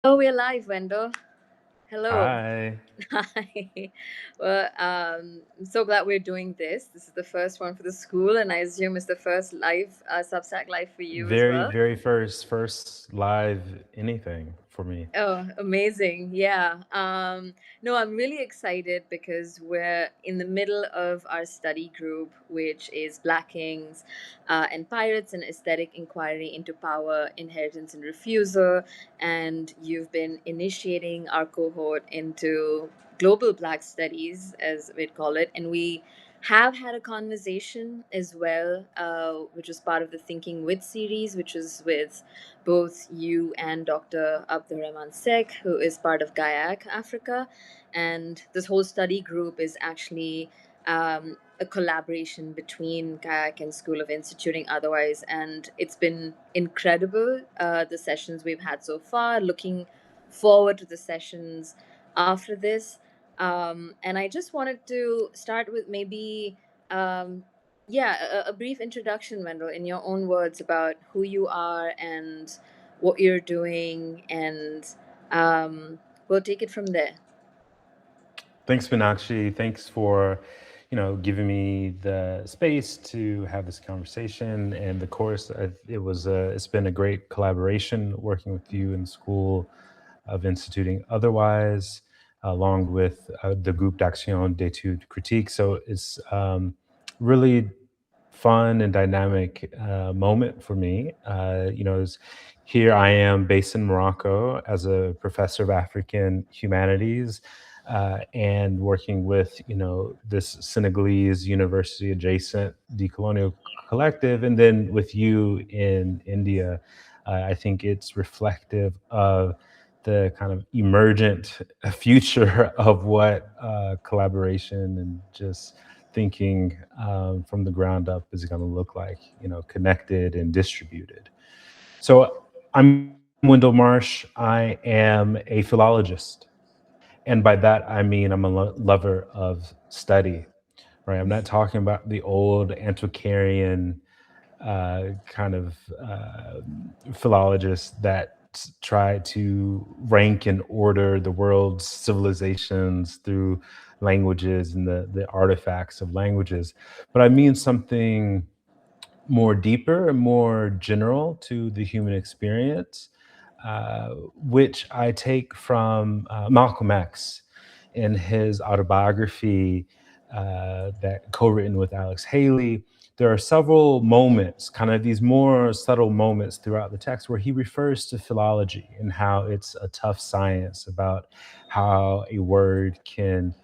Oh, we're live, Wendell. Hello. Hi. Hi. Well, I'm so glad we're doing this. This is the first one for the school, and I assume it's the first live Substack live for you as Very, well. very first live anything for me. Oh, amazing. Yeah. No, I'm really excited because we're in the middle of our study group, which is Black Kings and Pirates and Aesthetic Inquiry into Power, Inheritance, and Refusal. And you've been initiating our cohort into global Black studies, as we'd call it. And we have had a conversation as well, which was part of the Thinking With series, which is with both you and Dr. Abdourahmane Seck, who is part of GAIAC Africa. And this whole study group is actually a collaboration between GAIAC and School of Instituting Otherwise. And it's been incredible, the sessions we've had so far, looking forward to the sessions after this. And I just wanted to start with maybe a brief introduction, Wendell, in your own words about who you are and what you're doing, and we'll take it from there. Thanks, Meenakshi. Thanks for, giving me the space to have this conversation. And the course, it's been a great collaboration working with you in the School of Instituting Otherwise, along with the Groupe d'Action d'Etudes Critiques. So it's really fun and dynamic moment for me. Here I am based in Morocco as a professor of African humanities and working with, this Senegalese university adjacent decolonial collective. And then with you in India, I think it's reflective of the kind of emergent future of what collaboration and just thinking from the ground up is going to look like, connected and distributed. So I'm Wendell Marsh. I am a philologist. And by that, I mean I'm a lover of study, right? I'm not talking about the old antiquarian kind of philologists that try to rank and order the world's civilizations through languages and the artifacts of languages. But I mean something more deeper and more general to the human experience, which I take from Malcolm X in his autobiography that co-written with Alex Haley. There are several moments, kind of these more subtle moments throughout the text where he refers to philology and how it's a tough science about how a word can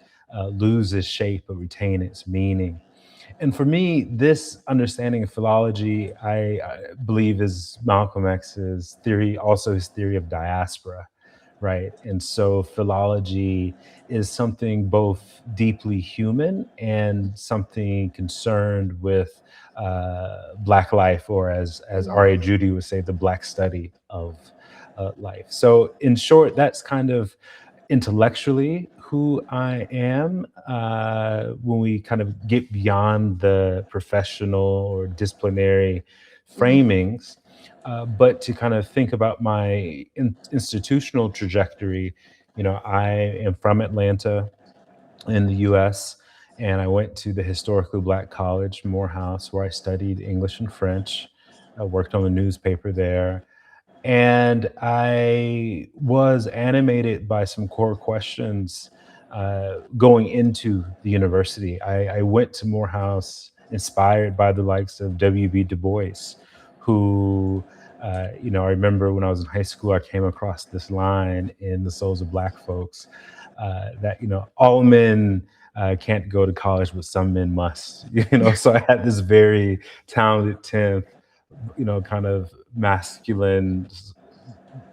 lose its shape but retain its meaning. And for me, this understanding of philology, I believe, is Malcolm X's theory, also his theory of diaspora, right? And so philology is something both deeply human and something concerned with Black life, or as Mhm. R.A. Judy would say, the Black study of life. So, in short, that's kind of intellectually who I am. When we kind of get beyond the professional or disciplinary Mhm. framings, but to kind of think about my institutional trajectory, I am from Atlanta in the US, and I went to the historically Black college, Morehouse, where I studied English and French. I worked on the newspaper there, and I was animated by some core questions going into the university. I went to Morehouse inspired by the likes of W.B. Du Bois, who, I remember when I was in high school, I came across this line in The Souls of Black Folks that, all men can't go to college, but some men must, So I had this very talented 10th, kind of masculine,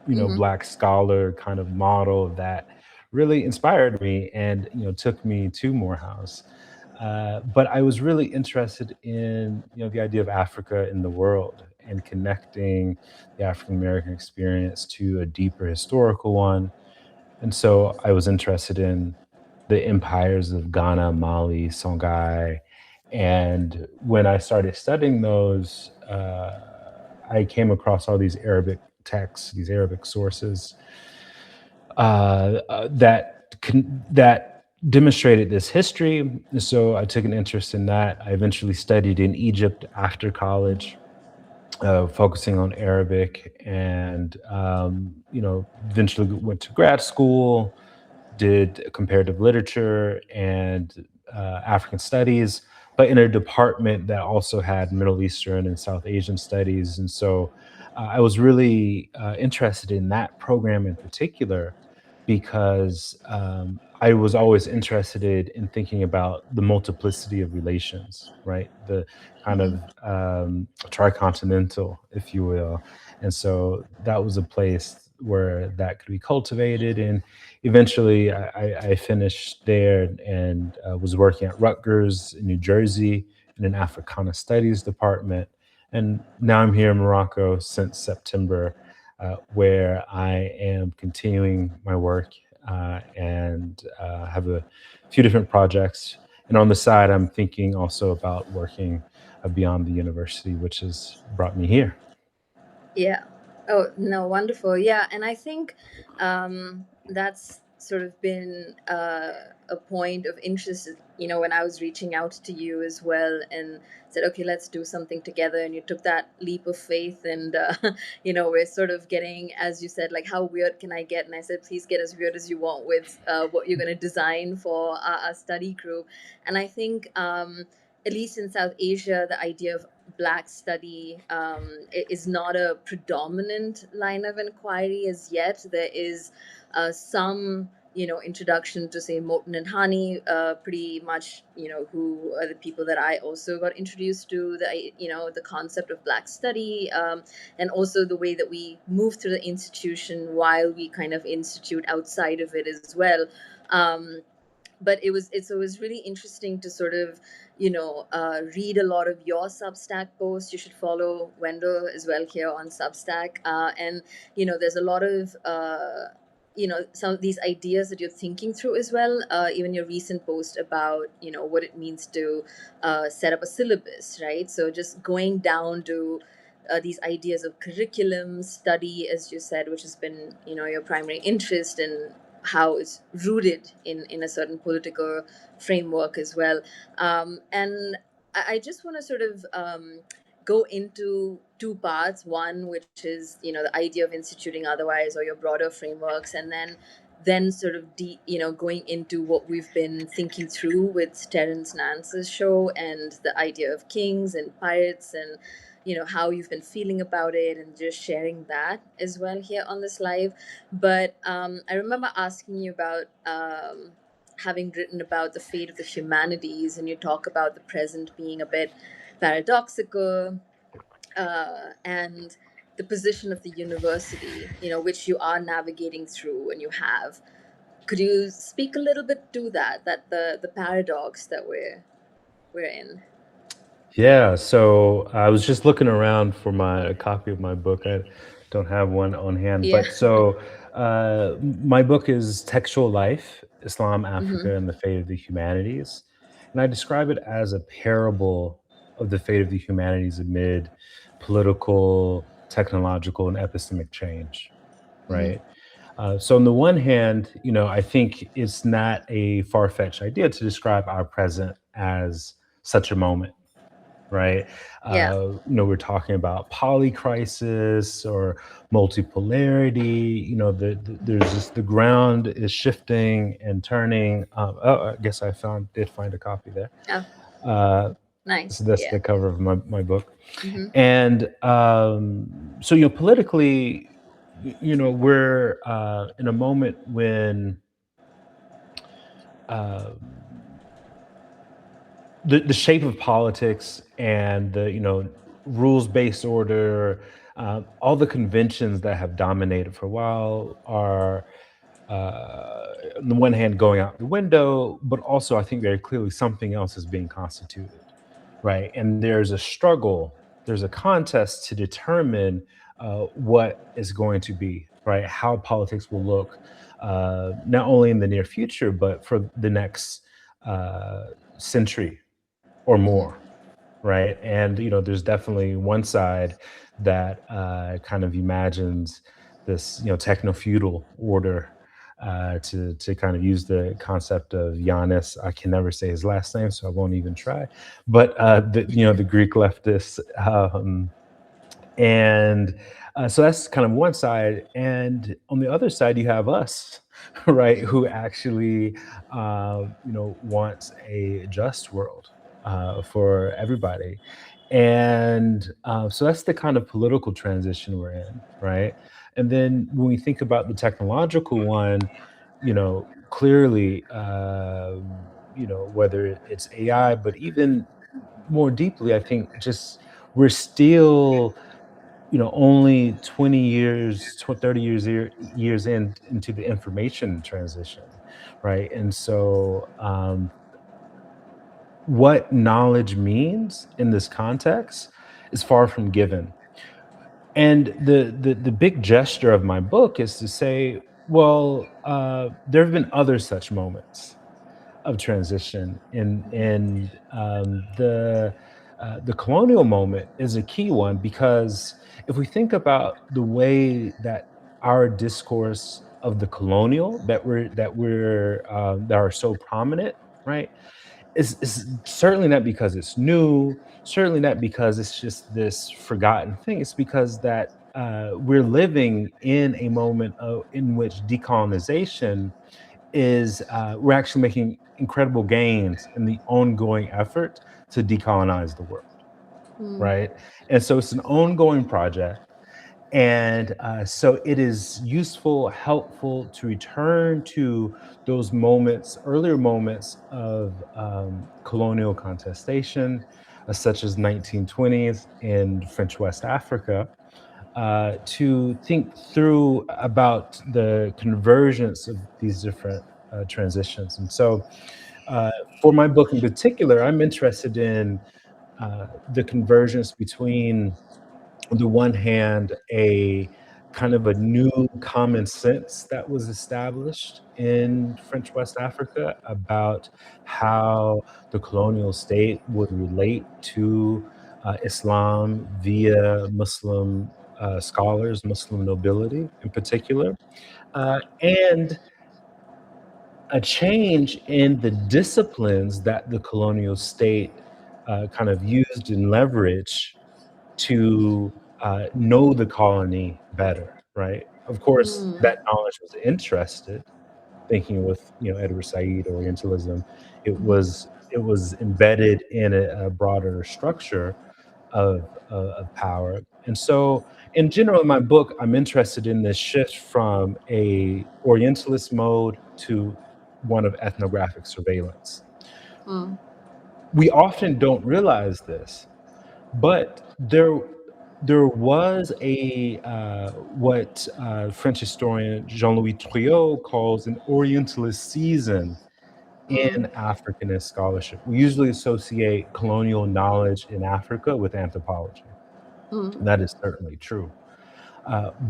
Mhm. Black scholar kind of model that really inspired me and, took me to Morehouse. But I was really interested in, the idea of Africa in the world and connecting the African American experience to a deeper historical one. And so I was interested in the empires of Ghana, Mali, Songhai. And when I started studying those, I came across all these Arabic texts, these Arabic sources. that demonstrated this history. So I took an interest in that. I eventually studied in Egypt after college, focusing on Arabic, and eventually went to grad school, did comparative literature and African studies, but in a department that also had Middle Eastern and South Asian studies. And so I was really interested in that program in particular because I was always interested in thinking about the multiplicity of relations, right? The kind of tricontinental, if you will. And so that was a place where that could be cultivated. And eventually I finished there and was working at Rutgers in New Jersey in an Africana Studies department. And now I'm here in Morocco since September, where I am continuing my work and have a few different projects. And on the side, I'm thinking also about working beyond the university, which has brought me here. Yeah. Oh, no, wonderful. Yeah. And I think that's sort of been a point of interest, when I was reaching out to you as well and said, okay, let's do something together. And you took that leap of faith. And, we're sort of getting, as you said, like, how weird can I get? And I said, please get as weird as you want with what you're going to design for our study group. And I think, at least in South Asia, the idea of Black study is not a predominant line of inquiry as yet. There is some, introduction to, say, Moten and Hani, pretty much, who are the people that I also got introduced to the concept of Black study, and also the way that we move through the institution while we kind of institute outside of it as well. Um, but it was really interesting to sort of read a lot of your Substack posts. You should follow Wendell as well here on Substack, and there's a lot of some of these ideas that you're thinking through as well. Even your recent post about what it means to set up a syllabus, right? So just going down to these ideas of curriculum study, as you said, which has been your primary interest, and how it's rooted in a certain political framework as well. And I just want to sort of go into two parts. One, which is the idea of instituting otherwise, or your broader frameworks, and then sort of going into what we've been thinking through with Terence Nance's show and the idea of kings and pirates, and how you've been feeling about it, and just sharing that as well here on this live. But I remember asking you about having written about the fate of the humanities, and you talk about the present being a bit paradoxical, and the position of the university, which you are navigating through, and you have. Could you speak a little bit to that the paradox that we're in? Yeah, so I was just looking around for my a copy of my book. I don't have one on hand, Yeah. but so my book is Textual Life: Islam, Mm-hmm. Africa, and the Fate of the Humanities, and I describe it as a parable of the fate of the humanities amid political, technological, and epistemic change. Mm-hmm. Right. So on the one hand, I think it's not a far-fetched idea to describe our present as such a moment, right? Yeah. We're talking about polycrisis or multipolarity. There's just the ground is shifting and turning. Oh, I guess did find a copy there. Oh, Uh, nice. so that's Yeah. the cover of my book. Mm-hmm. And so, politically, we're in a moment when um, the shape of politics and the rules based order, all the conventions that have dominated for a while are on the one hand going out the window, but also I think very clearly something else is being constituted, right? And there's a struggle, there's a contest to determine what is going to be, right? How politics will look, not only in the near future, but for the next uh, century or Mm-hmm. more, right? And there's definitely one side that kind of imagines this techno feudal order to kind of use the concept of Giannis. I can never say his last name, so I won't even try. But the Greek leftist, and so that's kind of one side. And on the other side, you have us, right, who actually wants a just world for everybody. And so that's the kind of political transition we're in, right? And then when we think about the technological one, clearly, whether it's AI, but even more deeply, I think just we're still, only 20 years, 30 years into the information transition, right? And so, what knowledge means in this context is far from given. And the big gesture of my book is to say, well, there have been other such moments of transition, and the colonial moment is a key one, because if we think about the way that our discourse of the colonial that are so prominent, right, is certainly not because it's new, certainly not because it's just this forgotten thing. It's because that we're living in a moment in which decolonization is we're actually making incredible gains in the ongoing effort to decolonize the world, Mm. right? And so it's an ongoing project. And so it is useful, helpful to return to those moments, earlier moments of colonial contestation, such as 1920s in French West Africa, to think through about the convergence of these different transitions. And so, for my book in particular, I'm interested in the convergence between, on the one hand, a kind of a new common sense that was established in French West Africa about how the colonial state would relate to Islam via Muslim scholars, Muslim nobility in particular, and a change in the disciplines that the colonial state kind of used and leveraged to know the colony better, right? Of course, Mm. that knowledge was interested, thinking with Edward Said, Orientalism. It was embedded in a broader structure of power. And so, in general, in my book, I'm interested in this shift from a Orientalist mode to one of ethnographic surveillance. Mm. We often don't realize this, but there was a what French historian Jean-Louis Triot calls an Orientalist season Mm. in Africanist scholarship. We usually associate colonial knowledge in Africa with anthropology. Mm. And that is certainly true.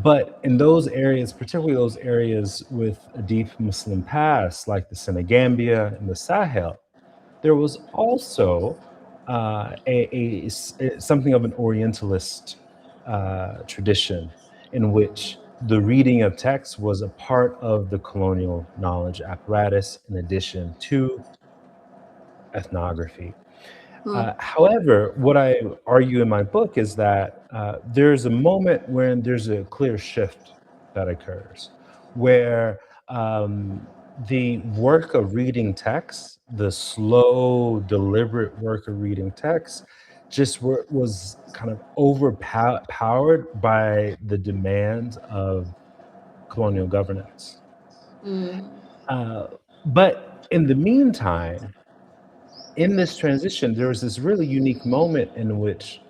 But in those areas, particularly those areas with a deep Muslim past, like the Senegambia and the Sahel, there was also something of an Orientalist tradition in which the reading of text was a part of the colonial knowledge apparatus in addition to ethnography. Mm. However, what I argue in my book is that there's a moment when there's a clear shift that occurs, where the work of reading text, the slow, deliberate work of reading text, was kind of overpowered by the demands of colonial governance. Mm. Uh, but in the meantime, in this transition, there was this really unique moment in which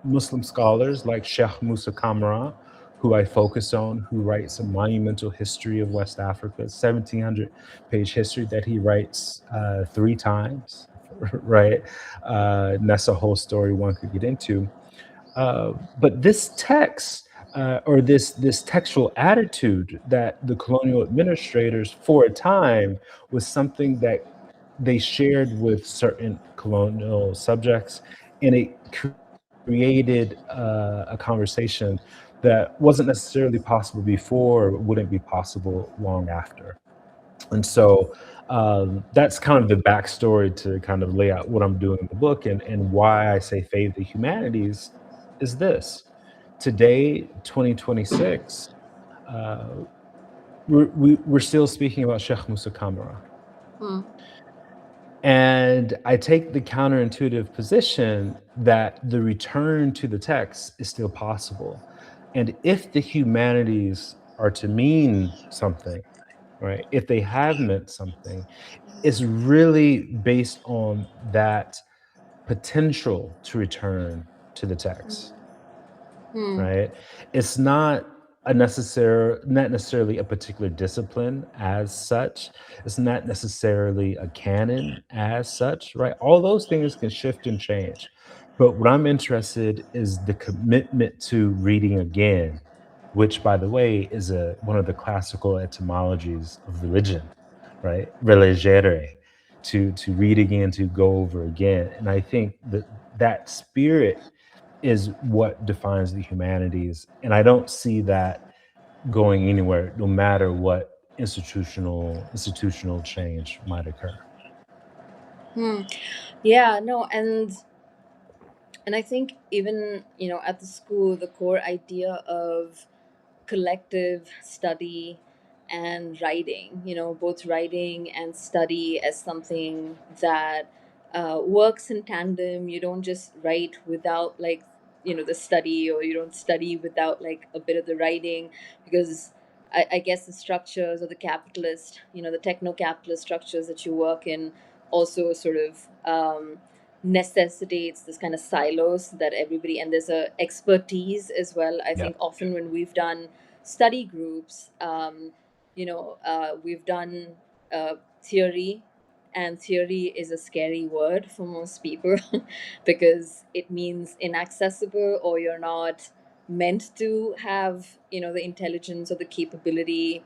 Muslim scholars like Sheikh Musa Kamara, who I focus on, who writes a monumental history of West Africa, 1,700-page history that he writes 3 times, right? And that's a whole story one could get into. But this text, or this textual attitude that the colonial administrators, for a time, was something that they shared with certain colonial subjects, and it created a conversation that wasn't necessarily possible before, or wouldn't be possible long after. And so that's kind of the backstory to kind of lay out what I'm doing in the book, and why I say fave the humanities is this. Today, 2026, uh, we're still speaking about Sheikh Musa Kamara. Hmm. And I take the counterintuitive position that the return to the text is still possible. And if the humanities are to mean something, right, if they have meant something, it's really based on that potential to return to the text, Hmm. right? It's not necessarily a particular discipline as such. It's not necessarily a canon as such, right? All those things can shift and change. But what I'm interested is the commitment to reading again, which, by the way, is one of the classical etymologies of religion, right? Religere, to read again, to go over again. And I think that that spirit is what defines the humanities. And I don't see that going anywhere, no matter what institutional change might occur. Hmm. Yeah, no, and I think even, at the school, the core idea of collective study and writing, both writing and study as something that works in tandem. You don't just write without, like, the study, or you don't study without, like, a bit of the writing, because I guess the structures, or the capitalist, the techno capitalist structures that you work in also sort of necessitates this kind of silos that everybody, and there's a expertise as well. I Yeah. think often when we've done study groups, we've done theory, and theory is a scary word for most people because it means inaccessible, or you're not meant to have, the intelligence or the capability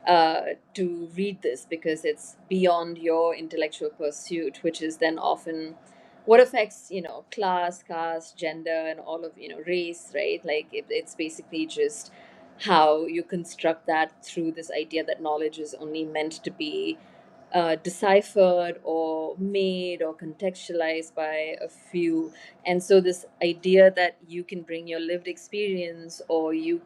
to read this, because it's beyond your intellectual pursuit, which is then often what affects, class, caste, gender, and all of, race, right? Like it's basically just how you construct that through this idea that knowledge is only meant to be deciphered or made or contextualized by a few. And so this idea that you can bring your lived experience, or you've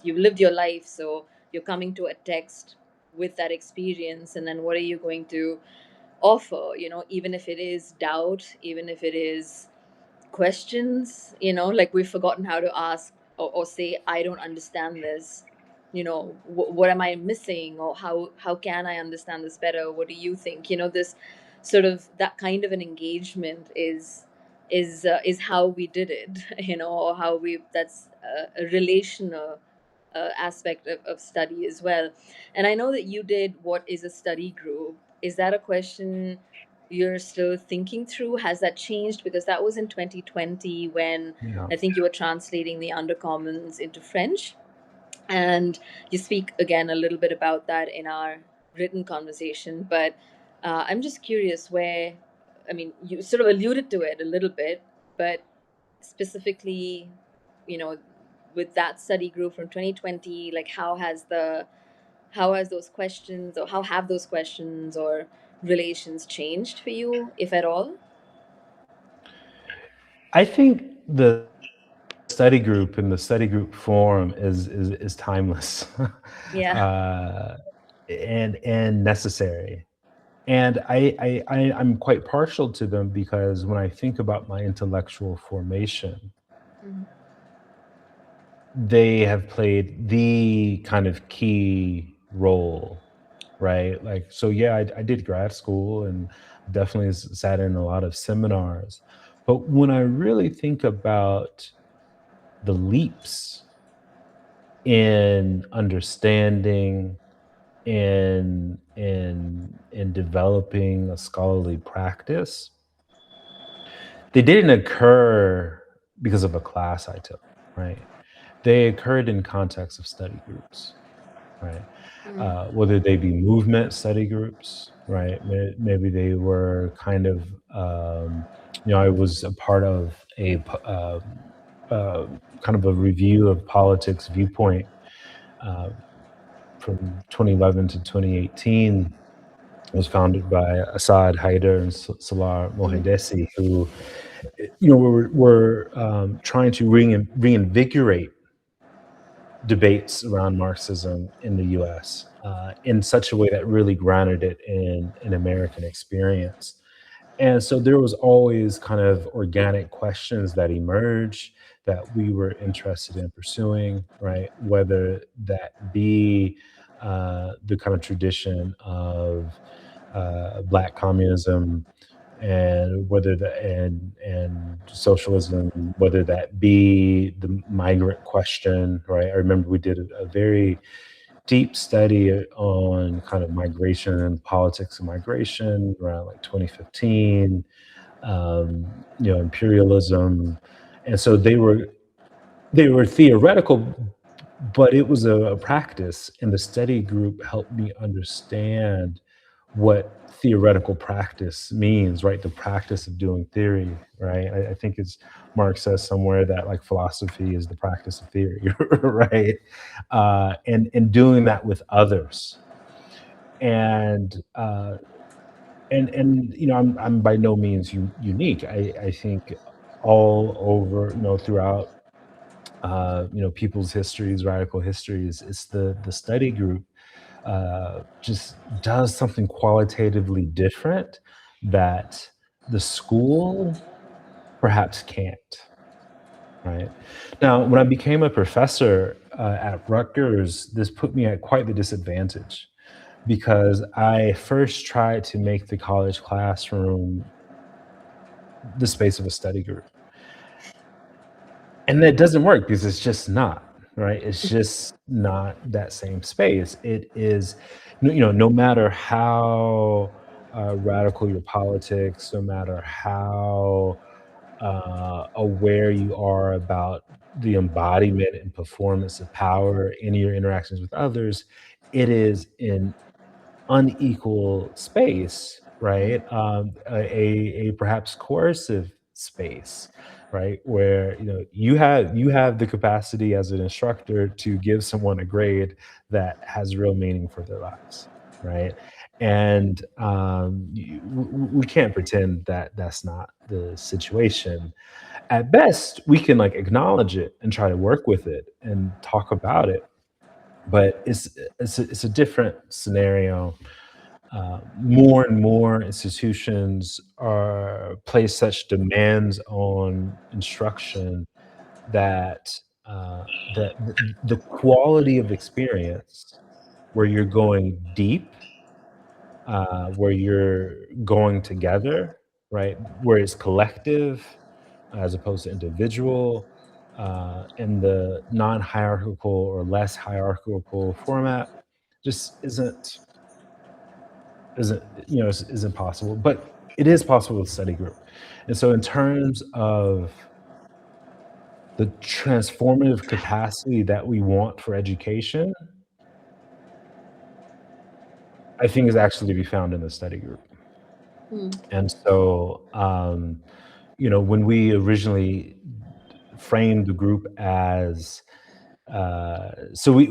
lived your life, so you're coming to a text with that experience, and then what are you going to offer, even if it is doubt, even if it is questions, like we've forgotten how to ask, or say, I don't understand this, what am I missing, or how can I understand this better, what do you think, this sort of, that kind of an engagement is how we did it or how we, that's a relational aspect of study as well. And I know that you did what is a study group. Is that a question you're still thinking through? Has that changed? Because that was in 2020 when Yeah. I think you were translating the Undercommons into French. And you speak again a little bit about that in our written conversation. But I'm just curious where, I mean, you sort of alluded to it a little bit, but specifically, you know, with that study group from 2020, like how has those questions, or how have those questions or relations changed for you, if at all? I think the study group and the study group form is timeless, Yeah. uh, and necessary. And I'm quite partial to them because when I think about my intellectual formation, Mhm. they have played the kind of key role, right? Like, so yeah, I did grad school and definitely sat in a lot of seminars. But when I really think about the leaps in understanding, in developing a scholarly practice, they didn't occur because of a class I took, right? They occurred in context of study groups, right? Mm. Whether they be movement study groups, right? Maybe they were kind of, I was a part of uh, kind of a review of politics viewpoint uh, from 2011 to 2018. It was founded by Assad Haider and Salar Mm. Mohaddesi, who were trying to reinvigorate debates around Marxism in the U.S. In such a way that really grounded it in an American experience. And so there was always kind of organic questions that emerged that we were interested in pursuing, right? Whether that be the kind of tradition of Black communism, and whether that and socialism, whether that be the migrant question, right? I remember we did a very deep study on kind of migration and politics of migration around like 2015, imperialism. And so they were theoretical, but it was a practice, and the study group helped me understand what theoretical practice means, right? The practice of doing theory, right? I think it's Marx says somewhere that like philosophy is the practice of theory, right? And doing that with others, and I'm by no means unique. I think all over, throughout people's histories, radical histories, it's the study group just does something qualitatively different that the school perhaps can't, right? Now, when I became a professor at Rutgers, this put me at quite the disadvantage because I first tried to make the college classroom the space of a study group. And that doesn't work because it's just not, right? It's just not that same space. It is, no matter how radical your politics, no matter how aware you are about the embodiment and performance of power in your interactions with others, it is an unequal space, right? A perhaps coercive space, right? Where you have the capacity as an instructor to give someone a grade that has real meaning for their lives, right? And we can't pretend that that's not the situation. At best, we can like acknowledge it and try to work with it and talk about it, but it's a different scenario. More and more institutions are place such demands on instruction that the quality of experience where you're going deep, where you're going together, right, where it's collective as opposed to individual, in the non-hierarchical or less hierarchical format, just isn't possible, but it is possible with study group. And so in terms of the transformative capacity that we want for education, I think is actually to be found in the study group. Mm. And so, when we originally framed the group as, so we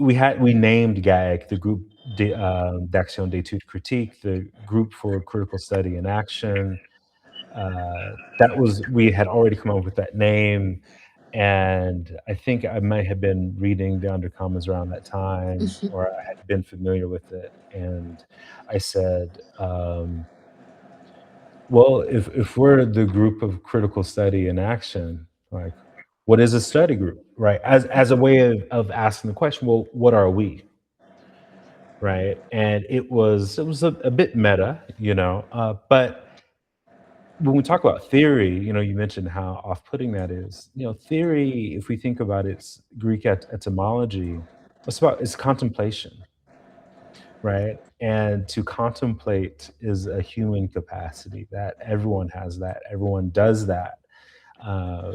named GAIC, the group d'Action d'Étude Critique, the group for critical study and action. That was we had already come up with that name, and I think I might have been reading the Undercommons around that time, or I had been familiar with it, and I said, "Well, if we're the group of critical study and action, like, what is a study group, right?" As a way of asking the question, well, what are we, right? And it was a bit meta, but when we talk about theory, you mentioned how off-putting that is. Theory, if we think about its Greek etymology, it's contemplation, right? And to contemplate is a human capacity that everyone has, that everyone does that. Uh,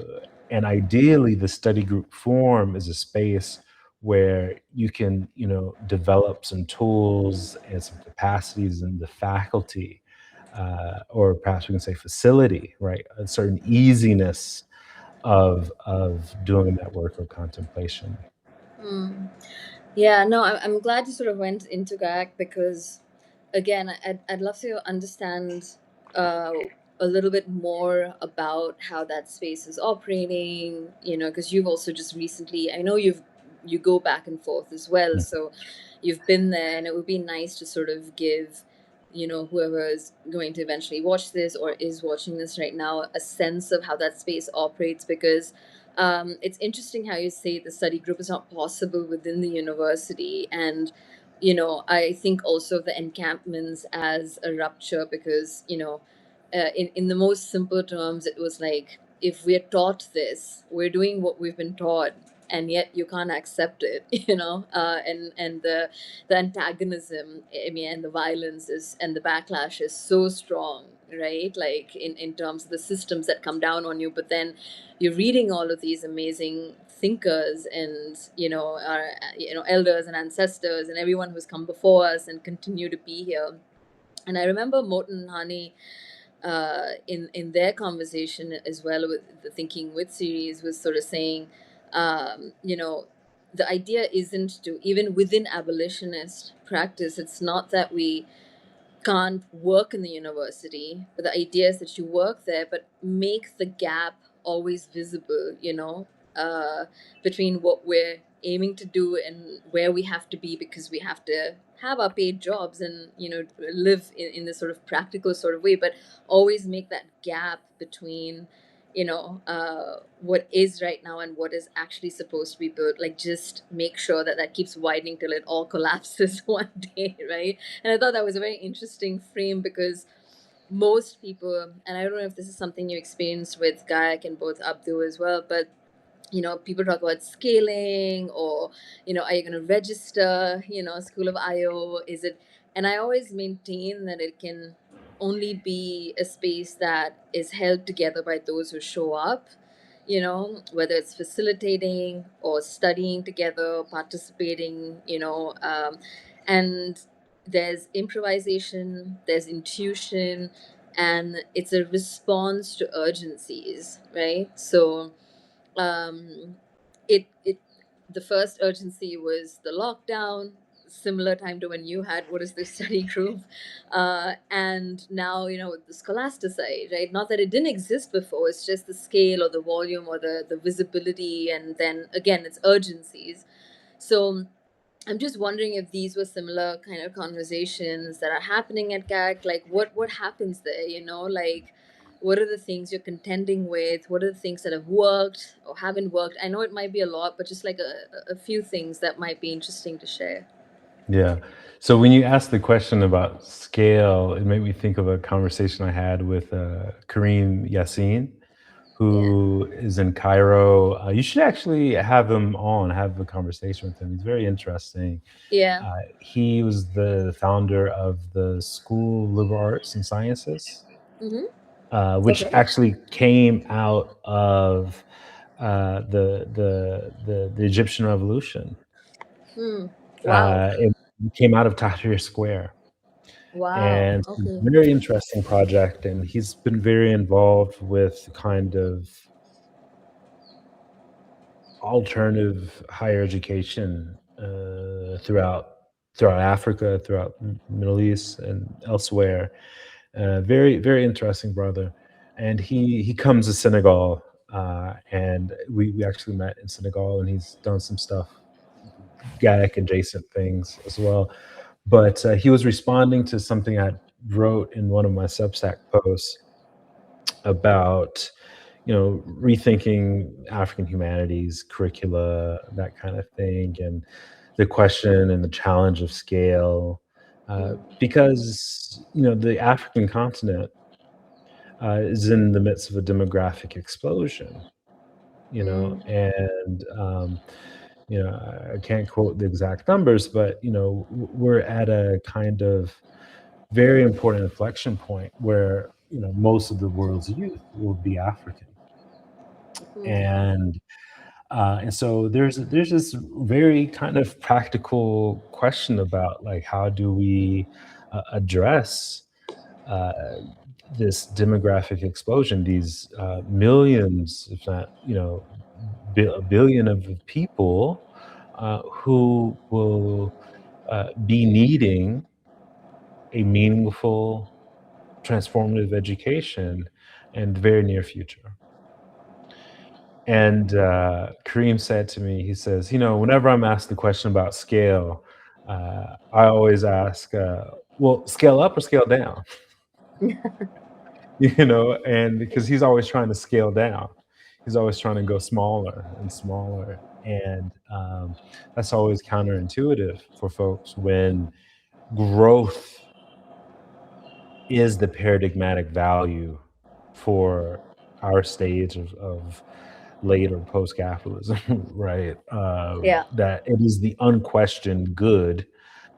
and ideally, the study group form is a space where you can, develop some tools and some capacities in the faculty, or perhaps we can say facility, right? A certain easiness of doing that work of contemplation. Mm. Yeah, no, I'm glad you sort of went into GAC because, again, I'd love to understand uh, a little bit more about how that space is operating, because you've also just recently, I know you go back and forth as well, so you've been there, and it would be nice to sort of give, whoever is going to eventually watch this or is watching this right now, a sense of how that space operates because it's interesting how you say the study group is not possible within the university. And, I think also of the encampments as a rupture because, in the most simple terms, it was like, if we're taught this, we're doing what we've been taught. And yet you can't accept it, and the antagonism, I mean, and the violence is, and the backlash is so strong, right? Like in terms of the systems that come down on you, but then you're reading all of these amazing thinkers and our elders and ancestors and everyone who's come before us and continue to be here. And I remember Moten and Hani, in their conversation as well with the Thinking With series, was sort of saying, the idea isn't to, even within abolitionist practice, it's not that we can't work in the university, but the idea is that you work there, but make the gap always visible, between what we're aiming to do and where we have to be because we have to have our paid jobs and, live in this sort of practical sort of way, but always make that gap between what is right now and what is actually supposed to be built. Like, just make sure that that keeps widening till it all collapses one day, right? And I thought that was a very interesting frame because most people, and I don't know if this is something you experienced with Gayak and both Abdu as well, but people talk about scaling or, are you going to register, School of IO? Is it, and I always maintain that it can only be a space that is held together by those who show up, whether it's facilitating or studying together, participating, and there's improvisation, there's intuition, and it's a response to urgencies, right? So, um, it the first urgency was the lockdown, similar time to when you had what is this study group, and now with the scholasticide, right? Not that it didn't exist before, it's just the scale or the volume or the visibility, and then again it's urgencies. So I'm just wondering if these were similar kind of conversations that are happening at GAC. Like, what happens there? Like, what are the things you're contending with? What are the things that have worked or haven't worked? I know it might be a lot, but just like a few things that might be interesting to share. Yeah. So when you asked the question about scale, it made me think of a conversation I had with Kareem Yassin, Yeah, who is in Cairo. You should actually have him on, have a conversation with him. He's very interesting. yeah. He was the founder of the School of Liberal Arts and Sciences, Mm-hmm. which Okay. actually came out of the Egyptian Revolution. Hmm. Wow. It came out of Tahrir Square. Wow. And it's Okay. a very interesting project, and he's been very involved with kind of alternative higher education throughout Africa, throughout Middle East, and elsewhere. Very very interesting brother, and he comes to Senegal, and we actually met in Senegal, and he's done some stuff, GAC adjacent things as well. But he was responding to something I wrote in one of my Substack posts about rethinking African humanities curricula, that kind of thing, and the question and the challenge of scale, because the African continent is in the midst of a demographic explosion, Mm. and I can't quote the exact numbers, but we're at a kind of very important inflection point where most of the world's youth will be African, Mm. and so there's this very kind of practical question about, like, how do we address uh, this demographic explosion, these millions, if not, a billion of people who will be needing a meaningful, transformative education in the very near future. And Kareem said to me, he says, whenever I'm asked the question about scale, I always ask, well, scale up or scale down? And because he's always trying to scale down, he's always trying to go smaller and smaller. And that's always counterintuitive for folks when growth is the paradigmatic value for our stage of late or post capitalism, right? Yeah. That it is the unquestioned good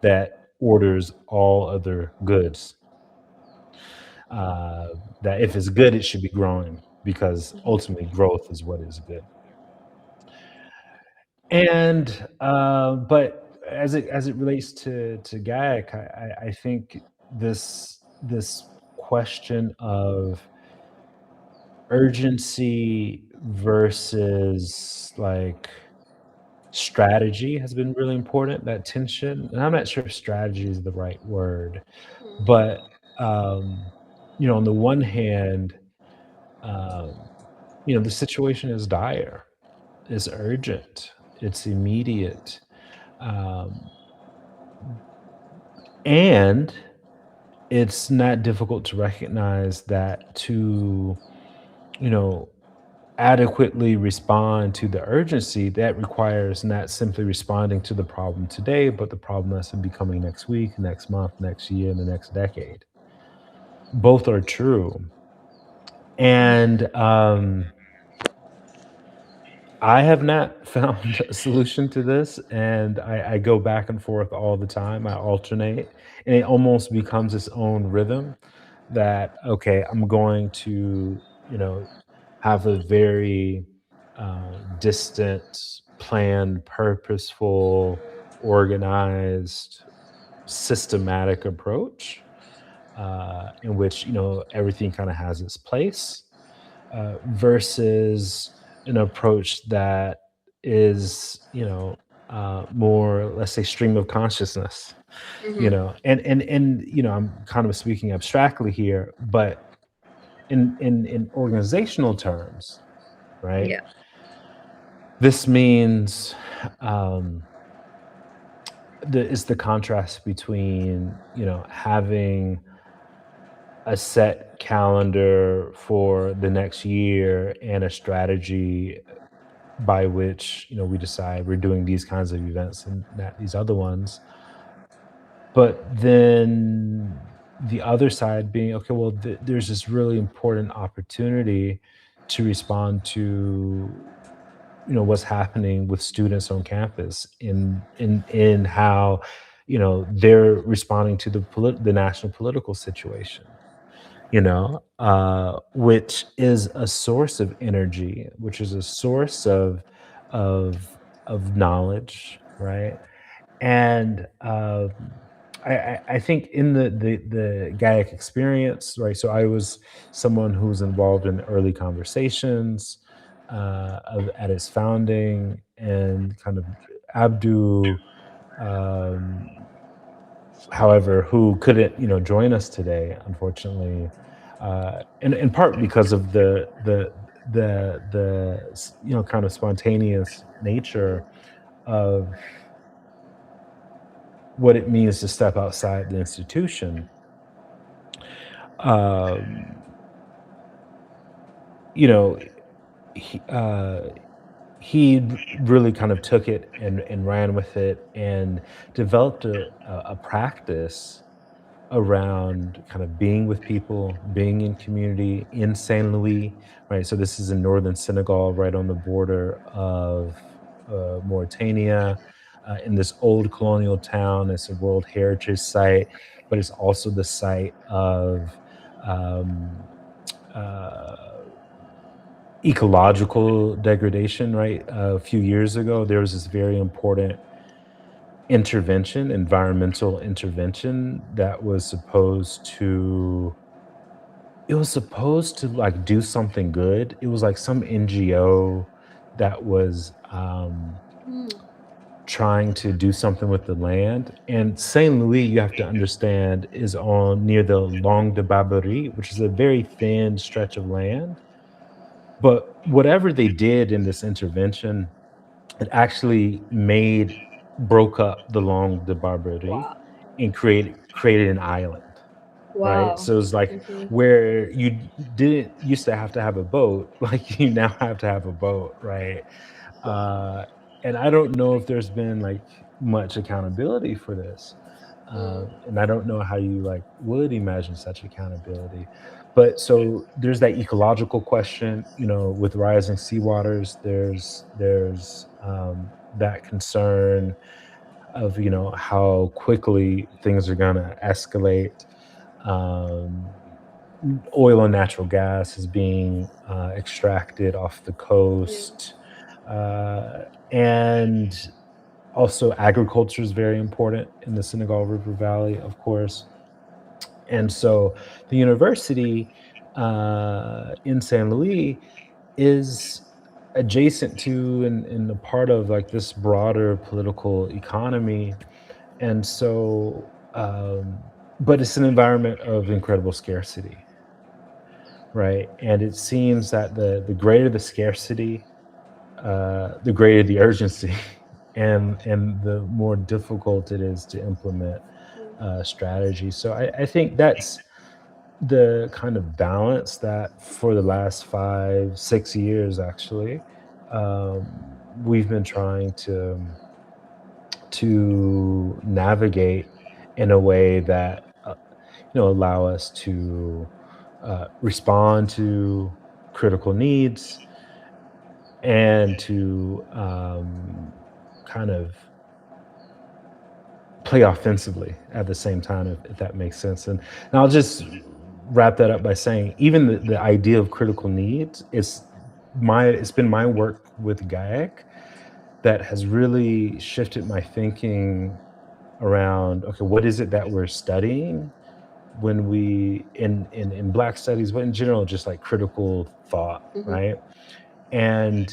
that orders all other goods. Uh, that if it's good, it should be growing because ultimately growth is what is good. And but as it relates to GAIC, I think this question of urgency versus like strategy has been really important. That tension, and I'm not sure if strategy is the right word, but um, on the one hand, um, the situation is dire, it's urgent, it's immediate, um, and it's not difficult to recognize that to you know adequately respond to the urgency, that requires not simply responding to the problem today, but the problem that's becoming next week, next month, next year, and the next decade. Both are true. And I have not found a solution to this, and I go back and forth all the time. I alternate, and it almost becomes its own rhythm that, okay, I'm going to, have a very distant, planned, purposeful, organized, systematic approach in which, everything kind of has its place versus an approach that is, more, let's say, stream of consciousness, Hmm. and I'm kind of speaking abstractly here, but in organizational terms, right? Yeah. This means um, it's the contrast between having a set calendar for the next year and a strategy by which we decide we're doing these kinds of events and not these other ones. But then the other side being, okay, well, there's this really important opportunity to respond to what's happening with students on campus in how they're responding to the national political situation, which is a source of energy, which is a source of of knowledge, right? And I think in the GAIC experience, right? So I was someone who was involved in early conversations at its founding, and kind of Abdu, um, however, who couldn't join us today, unfortunately, in part because of the kind of spontaneous nature of what it means to step outside the institution. Um, you know, he, uh, he really kind of took it and ran with it and developed a practice around kind of being with people, being in community in Saint Louis, right? So this is in northern Senegal, right on the border of Mauritania, in this old colonial town. It's a World Heritage Site, but it's also the site of um, uh, ecological degradation, right? A few years ago, there was this very important intervention, environmental intervention, that was supposed to it was supposed to like do something good. It was like some NGO that was Mm. trying to do something with the land. And Saint Louis, you have to understand, is on near the Longue de Barbarie, which is a very thin stretch of land. But whatever they did in this intervention, it actually broke up the Longue de Barbarie Wow. and created an island. Right? Wow. So it's like Okay. where you didn't used to have to have a boat, like you now have to have a boat, right? Wow. Uh, and I don't know if there's been like much accountability for this. Mm. And I don't know how you like would imagine such accountability. But so there's that ecological question, with rising seawaters, there's that concern of how quickly things are gonna escalate. Um, Oil and natural gas is being extracted off the Yeah. coast, uh, and also agriculture is very important in the Senegal River Valley, of course. And so the university in Saint Louis is adjacent to and a part of like this broader political economy. And so, but it's an environment of incredible scarcity, right? And it seems that the greater the scarcity, the greater the urgency, and the more difficult it is to implement strategy. So I think that's the kind of balance that for the last 5, 6 years, actually, we've been trying to navigate in a way that allow us to respond to critical needs and to kind of play offensively at the same time, if that makes sense. And I'll just wrap that up by saying, even the idea of critical needs it's been my work with GAEC that has really shifted my thinking around, okay, what is it that we're studying when we in Black studies, but in general, just like critical thought, Mm-hmm. right? And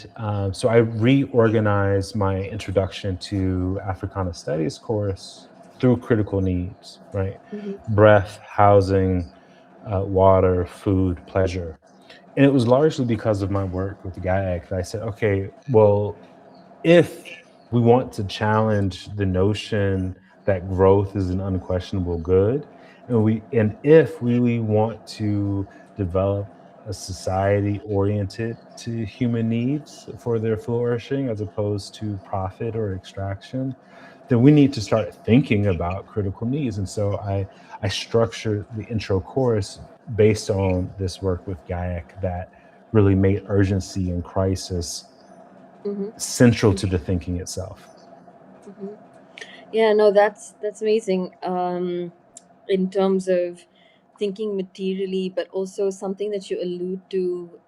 so I reorganized my introduction to Africana Studies course through critical needs, right? Mm-hmm. Breath, housing, water, food, pleasure. And it was largely because of my work with the GAIAC that I said, okay, well, if we want to challenge the notion that growth is an unquestionable good, and if we want to develop a society oriented to human needs for their flourishing as opposed to profit or extraction, then we need to start thinking about critical needs. And so I structured the intro course based on this work with GAIAC that really made urgency and crisis Mm-hmm. central to the thinking itself. Mm-hmm. Yeah, no, that's amazing. In terms of thinking materially, but also something that you allude to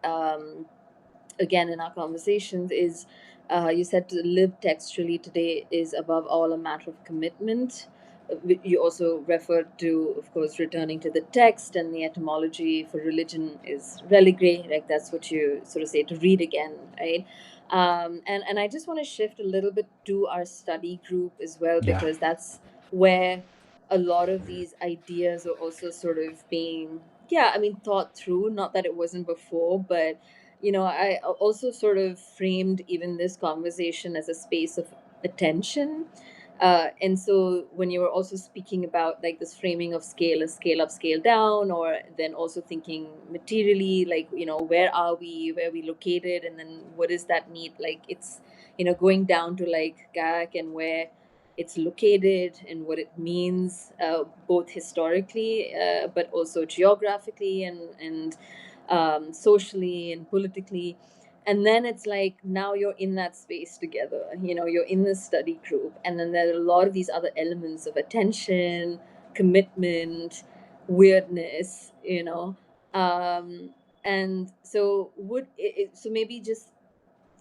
again in our conversations is you said to live textually today is above all a matter of commitment. You also referred to, of course, returning to the text, and the etymology for religion is religare, like that's what you sort of say, to read again, right? And I just want to shift a little bit to our study group as well, Yeah. because that's where a lot of these ideas are also sort of being, yeah, I mean, thought through. Not that it wasn't before, but I also sort of framed even this conversation as a space of attention. And so when you were also speaking about like this framing of scale, a scale up, scale down, or then also thinking materially, like, where are where are we located, and then what does that need? Like, it's, going down to like GAC and where it's located and what it means, both historically, but also geographically and socially and politically. And then it's like now you're in that space together, you're in this study group, and then there are a lot of these other elements of attention, commitment, weirdness, and so so maybe just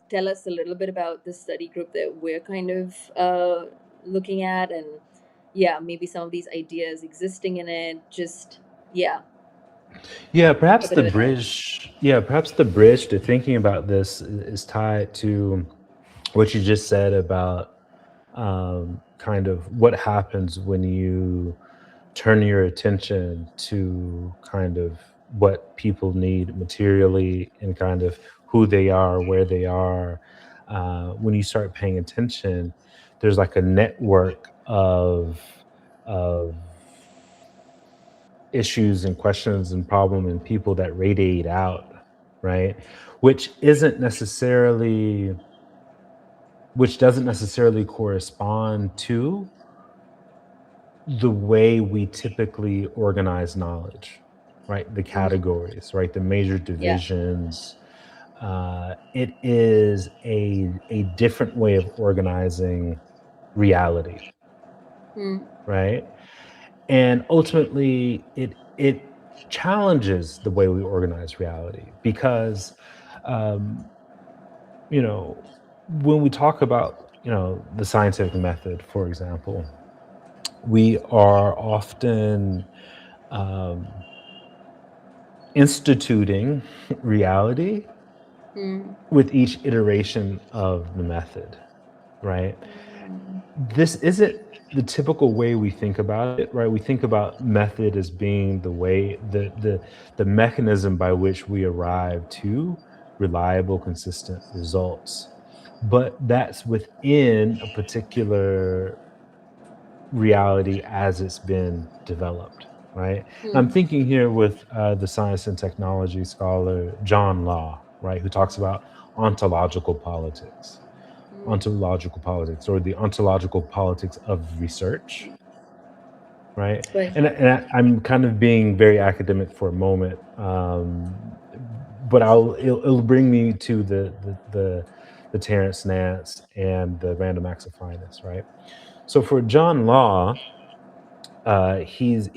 tell us a little bit about the study group that we're kind of looking at, and yeah, maybe some of these ideas existing in it, just, yeah. Yeah, A perhaps bit the of advice. bridge. Yeah, perhaps the bridge to thinking about this is tied to what you just said about kind of what happens when you turn your attention to kind of what people need materially and kind of who they are, where they are. When you start paying attention, there's like a network of issues and questions and problem and people that radiate out, right? Which isn't necessarily, which doesn't necessarily correspond to the way we typically organize knowledge, right? The Mm-hmm. categories, right? The major Yeah. divisions. It is a different way of organizing reality, Mm. right? And ultimately, it challenges the way we organize reality because, um, you know, when we talk about the scientific method, for example, we are often um, instituting reality Mm. with each iteration of the method, right? Mm. This isn't the typical way we think about it, right? We think about method as being the way, the mechanism by which we arrive to reliable, consistent results. But that's within a particular reality as it's been developed, right? And I'm Mm. thinking here with the science and technology scholar John Law, right, who talks about ontological politics, Mm. or the ontological politics of research, right? Right. I'm kind of being very academic for a moment, but it'll bring me to the Terence Nance and the random acts of fineness, right? So for John Law, he's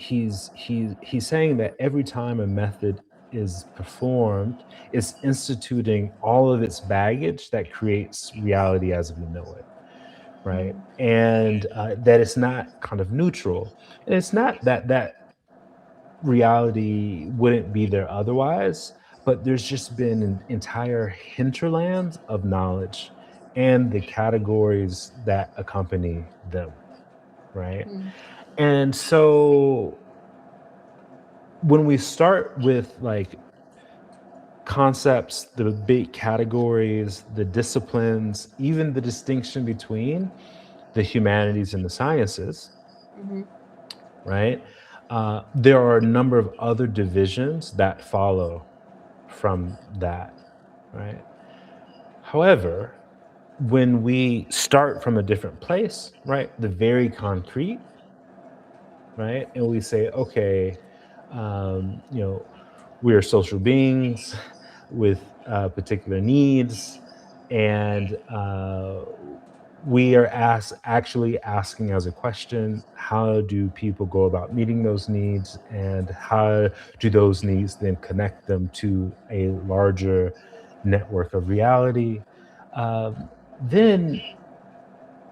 saying that every time a method is performed, it's instituting all of its baggage that creates reality as we know it, right? Mm. And that it's not kind of neutral, and it's not that reality wouldn't be there otherwise, but there's just been an entire hinterlands of knowledge and the categories that accompany them, right? Mm. And so when we start with like concepts, the big categories, the disciplines, even the distinction between the humanities and the sciences, Mm-hmm. right? There are a number of other divisions that follow from that, right? However, when we start from a different place, right, the very concrete, right, and we say, okay, you know, we are social beings with particular needs, and we are actually asking as a question, how do people go about meeting those needs, and how do those needs then connect them to a larger network of reality? Then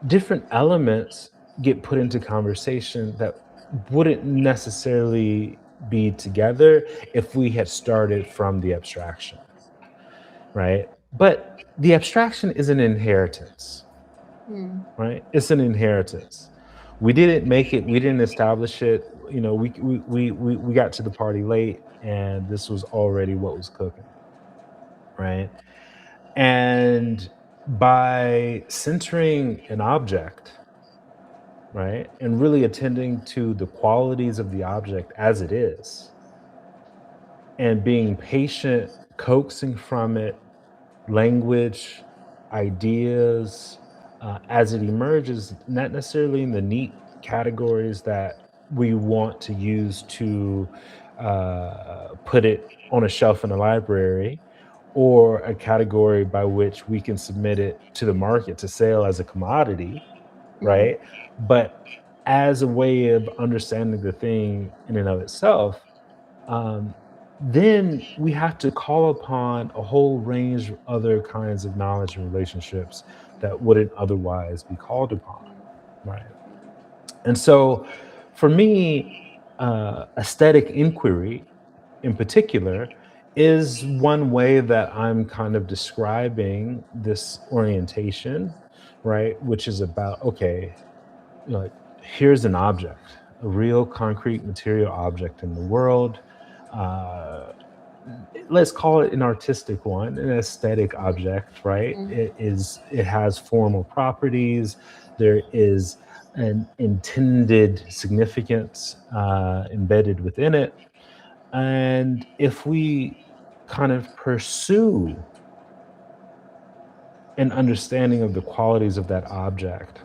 different elements get put into conversation that wouldn't necessarily be together if we had started from the abstraction, right? But the abstraction is an inheritance, Mm. right? It's an inheritance. We didn't make it, we didn't establish it. We got to the party late, and this was already what was cooking, right? And by centering an object, right, and really attending to the qualities of the object as it is, and being patient, coaxing from it language, ideas, as it emerges, not necessarily in the neat categories that we want to use to put it on a shelf in a library, or a category by which we can submit it to the market to sell as a commodity, Mm. right? But as a way of understanding the thing in and of itself, um, then we have to call upon a whole range of other kinds of knowledge and relationships that wouldn't otherwise be called upon, right? And so, for me, aesthetic inquiry in particular is one way that I'm kind of describing this orientation, right? Which is about, okay, like, here's an object, a real concrete material object in the world. Uh, let's call it an artistic one, an aesthetic object, right? It has formal properties. There is an intended significance embedded within it. And if we kind of pursue an understanding of the qualities of that object,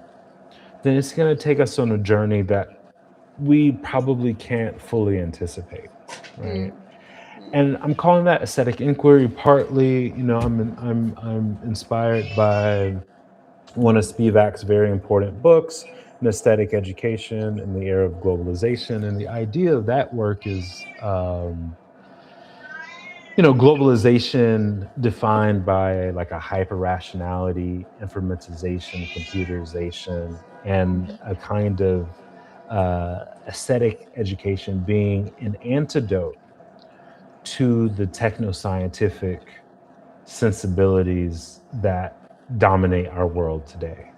then it's going to take us on a journey that we probably can't fully anticipate, right? Mm. And I'm calling that aesthetic inquiry partly, I'm inspired by one of Spivak's very important books, An Aesthetic Education in the Era of Globalization. And the idea of that work is, globalization defined by like a hyper rationality, informatization, computerization, and a kind of aesthetic education being an antidote to the techno-scientific sensibilities that dominate our world today,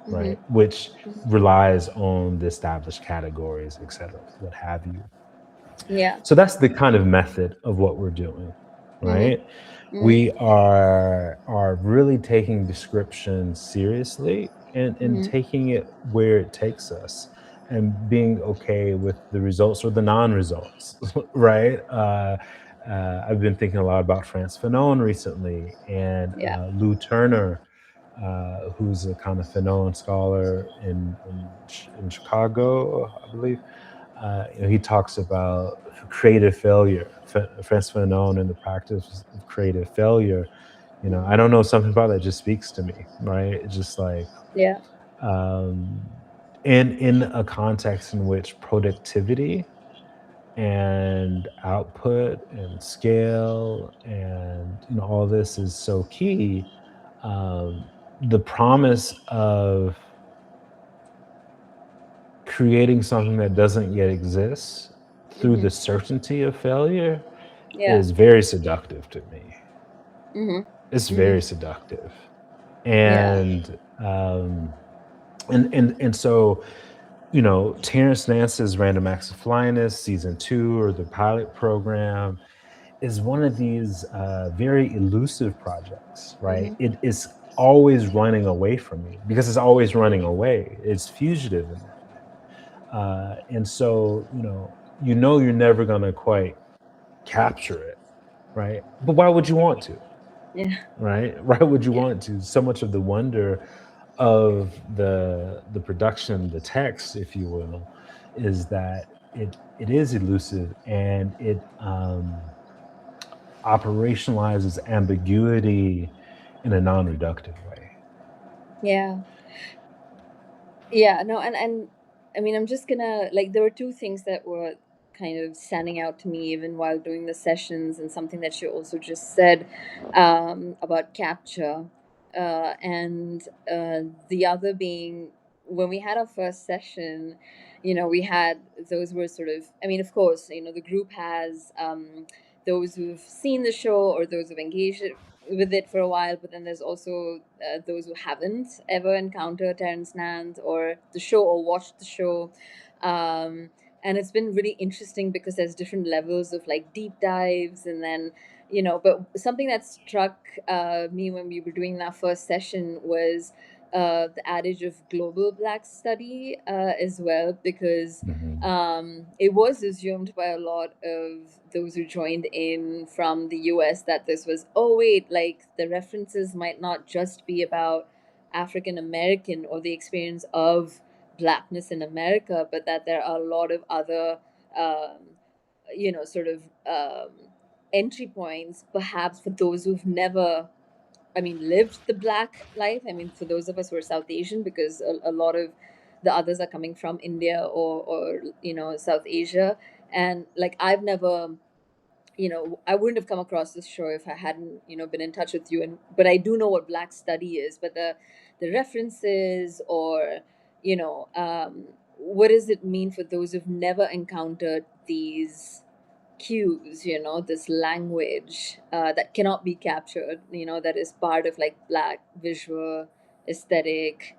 Mm-hmm. right? Which relies on the established categories, et cetera, what have you. Yeah. So that's the kind of method of what we're doing, Mm-hmm. right? We are really taking description seriously and Mm-hmm. taking it where it takes us and being okay with the results or the non-results, right? I've been thinking a lot about Frantz Fanon recently, and Yeah. Lou Turner, who's a kind of Fanon scholar in Chicago, I believe. He talks about creative failure, Frantz Fanon, and the practice of creative failure. I don't know, something about that just speaks to me, right? It's just like, Yeah. um, in a context in which productivity and output and scale and all this is so key. The promise of creating something that doesn't yet exist through Mm-hmm. the certainty of failure Yeah. is very seductive to me. Mm-hmm. It's Mm-hmm. very seductive. Yeah. And so, Terrence Nance's Random Acts of Flyness season 2, or the pilot program, is one of these very elusive projects, right? Mm-hmm. It is always running away from me because it's always running away. It's fugitive in that way. And so, you're never going to quite capture it, right? But why would you want to, Yeah. right? Why would you want to? So much of the wonder of the production, the text, if you will, is that it is elusive, and it operationalizes ambiguity in a non-reductive way. Yeah. Yeah, no, and I mean, I'm just gonna like there were two things that were kind of standing out to me even while doing the sessions, and something that you also just said about capture, and the other being when we had our first session, we had those were sort of, I mean, of course, the group has those who've seen the show or those who've engaged with it for a while, but then there's also those who haven't ever encountered Terrence Nance or the show or watched the show. Um, and it's been really interesting because there's different levels of like deep dives, and then but something that struck me when we were doing that first session was the adage of global black study as well, because Mhm. it was assumed by a lot of those who joined in from the US that this was, oh, wait, like the references might not just be about African American or the experience of blackness in America, but that there are a lot of other, um, sort of entry points, perhaps for those who've never, I mean, lived the black life. I mean, for those of us who are South Asian, because a lot of the others are coming from India or South Asia, and like I've never, I wouldn't have come across this show if I hadn't, been in touch with you. And but I do know what black study is, but the references or what does it mean for those who've never encountered these cues, this language that cannot be captured, that is part of like Black visual aesthetic,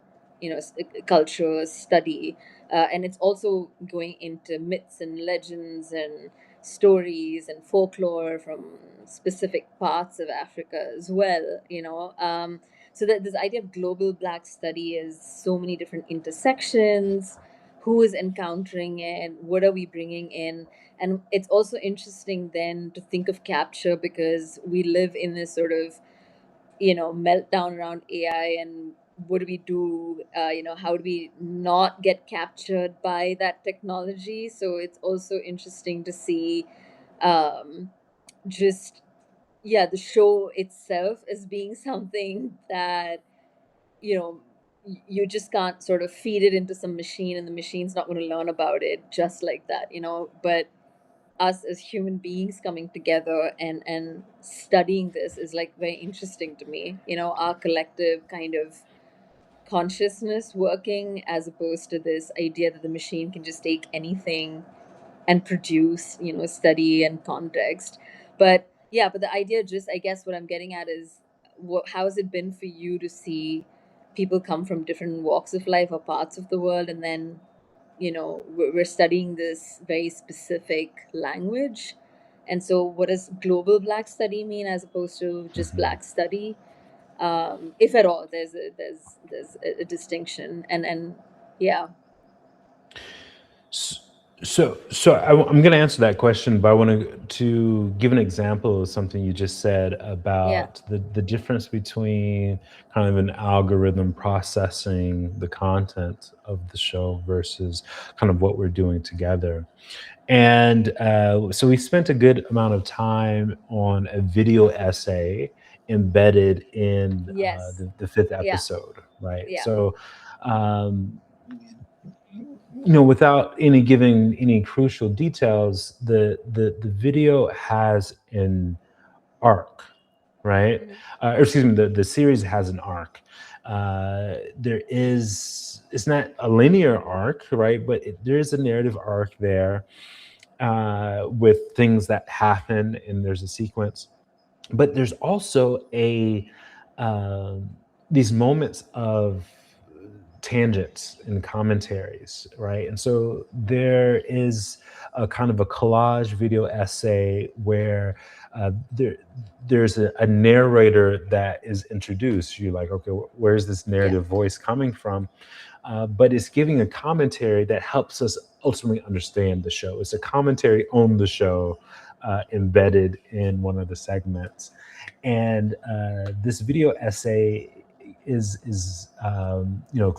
culture study. And it's also going into myths and legends and stories and folklore from specific parts of Africa as well, so that this idea of global Black study is so many different intersections, who is encountering it, what are we bringing in. And it's also interesting then to think of capture, because we live in this sort of meltdown around AI, and what do we do, how do we not get captured by that technology. So it's also interesting to see, um, just yeah, the show itself as being something that you just can't sort of feed it into some machine and the machine's not going to learn about it just like that, but us as human beings coming together and studying this is like very interesting to me, our collective kind of consciousness working, as opposed to this idea that the machine can just take anything and produce, study and context. But yeah, but the idea, just I guess what I'm getting at is, how has it been for you to see people come from different walks of life or parts of the world, and then we're studying this very specific language. And so what does global Black study mean as opposed to just Mhm. Black study, if at all there's a distinction. And yeah. S- So I'm going to answer that question, but I want to give an example of something you just said Yeah. about the difference between kind of an algorithm processing the content of the show versus kind of what we're doing together. And so we spent a good amount of time on a video essay embedded in Yes. the fifth Yeah. episode, right? Yeah. So, um, without any giving any crucial details, the video has an arc, right? Hmm. Or excuse me, the series has an arc. There is, it's not a linear arc, right? But there is a narrative arc there, with things that happen, and there's a sequence. But there's also a um, these moments of tangents and commentaries, right? And so there is a kind of a collage video essay where there's a narrator that is introduced. You're like, okay, where's this Yeah. narrative voice coming from? But it's giving a commentary that helps us ultimately understand the show. It's a commentary on the show, embedded in one of the segments. And this video essay is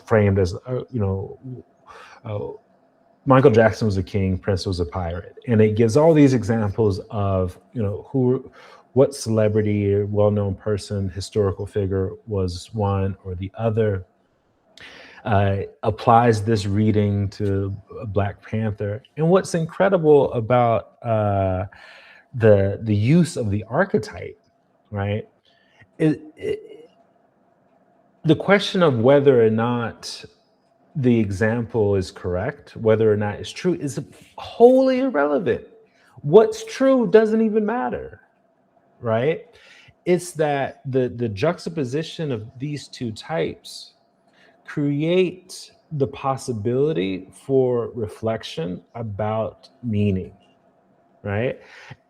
framed as uh, Michael Jackson was a king, Prince was a pirate, and it gives all these examples of what celebrity or well-known person, historical figure was one or the other, applies this reading to Black Panther. And what's incredible about the use of the archetype, right? It, the question of whether or not the example is correct, whether or not it's true, is wholly irrelevant. What's true doesn't even matter, right? It's that the juxtaposition of these two types create the possibility for reflection about meaning, right?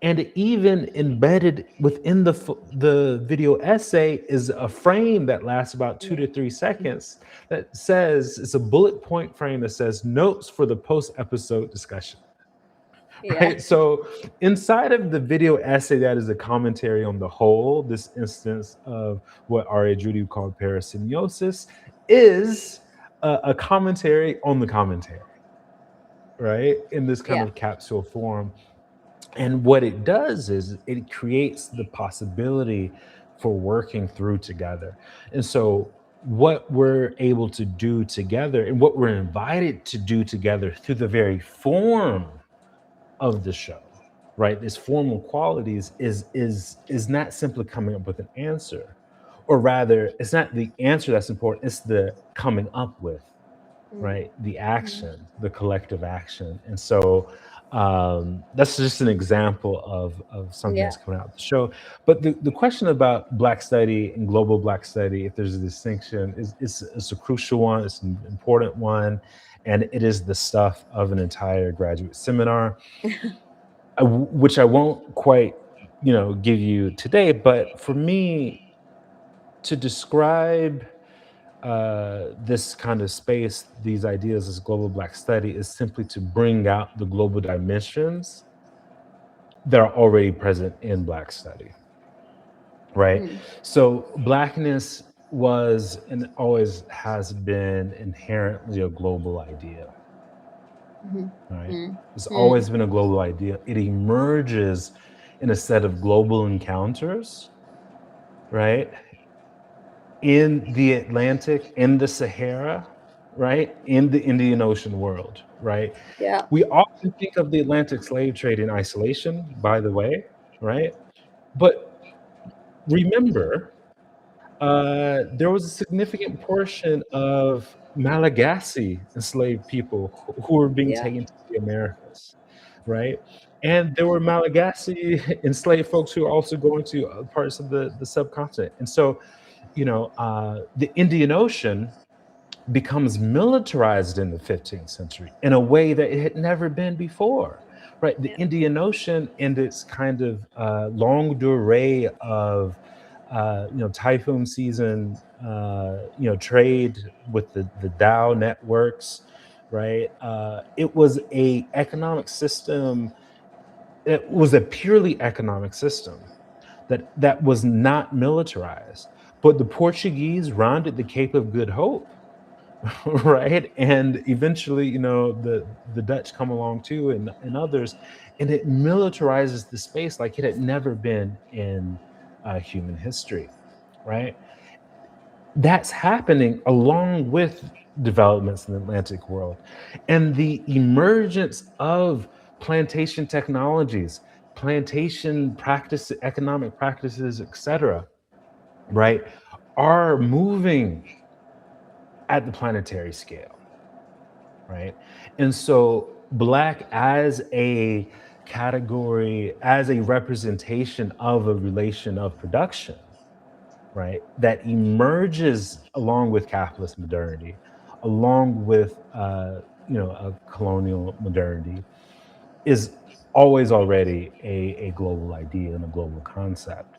And even embedded within the video essay is a frame that lasts about two Yeah. to three seconds that says, it's a bullet point frame that says notes for the post episode discussion. Yeah. Right? So inside of the video essay, that is a commentary on the whole, this instance of what R.A. Judy called parasymbiosis is a commentary on the commentary, right? In this kind Yeah. of capsule form. And what it does is it creates the possibility for working through together. And so what we're able to do together and what we're invited to do together through the very form of the show, right? This formal qualities is not simply coming up with an answer, or rather, it's not the answer that's important, it's the coming up with, Mm. right? The Mm. action, the collective action. And so That's just an example of something Yeah. that's coming out of the show. But the question about Black study and global Black study, if there's a distinction, is a crucial one. It's an important one, and it is the stuff of an entire graduate seminar, which I won't quite, give you today. But for me to describe this kind of space, these ideas, this global Black study, is simply to bring out the global dimensions that are already present in Black study, right? Mm. So Blackness was and always has been inherently a global idea, Mm-hmm. right? Mm. It's Mm. always been a global idea. It emerges in a set of global encounters, right? In the Atlantic, in the Sahara, right? In the Indian Ocean world, right? Yeah. We often think of the Atlantic slave trade in isolation, by the way, right? But remember, there was a significant portion of Malagasy enslaved people who were being Yeah. taken to the Americas, right? And there were Malagasy enslaved folks who were also going to parts of the subcontinent. And so, the Indian Ocean becomes militarized in the 15th century in a way that it had never been before, right? The Yeah. Indian Ocean and its kind of longue durée of typhoon season, trade with the Dow networks, right? It was a economic system. It was a purely economic system that was not militarized. But the Portuguese rounded the Cape of Good Hope, right? And eventually, the Dutch come along too, and others, and it militarizes the space like it had never been in human history, right? That's happening along with developments in the Atlantic world, and the emergence of plantation technologies, plantation practice, economic practices, etc., right, are moving at the planetary scale, right? And so Black as a category, as a representation of a relation of production, right, that emerges along with capitalist modernity, along with a colonial modernity, is always already a global idea and a global concept.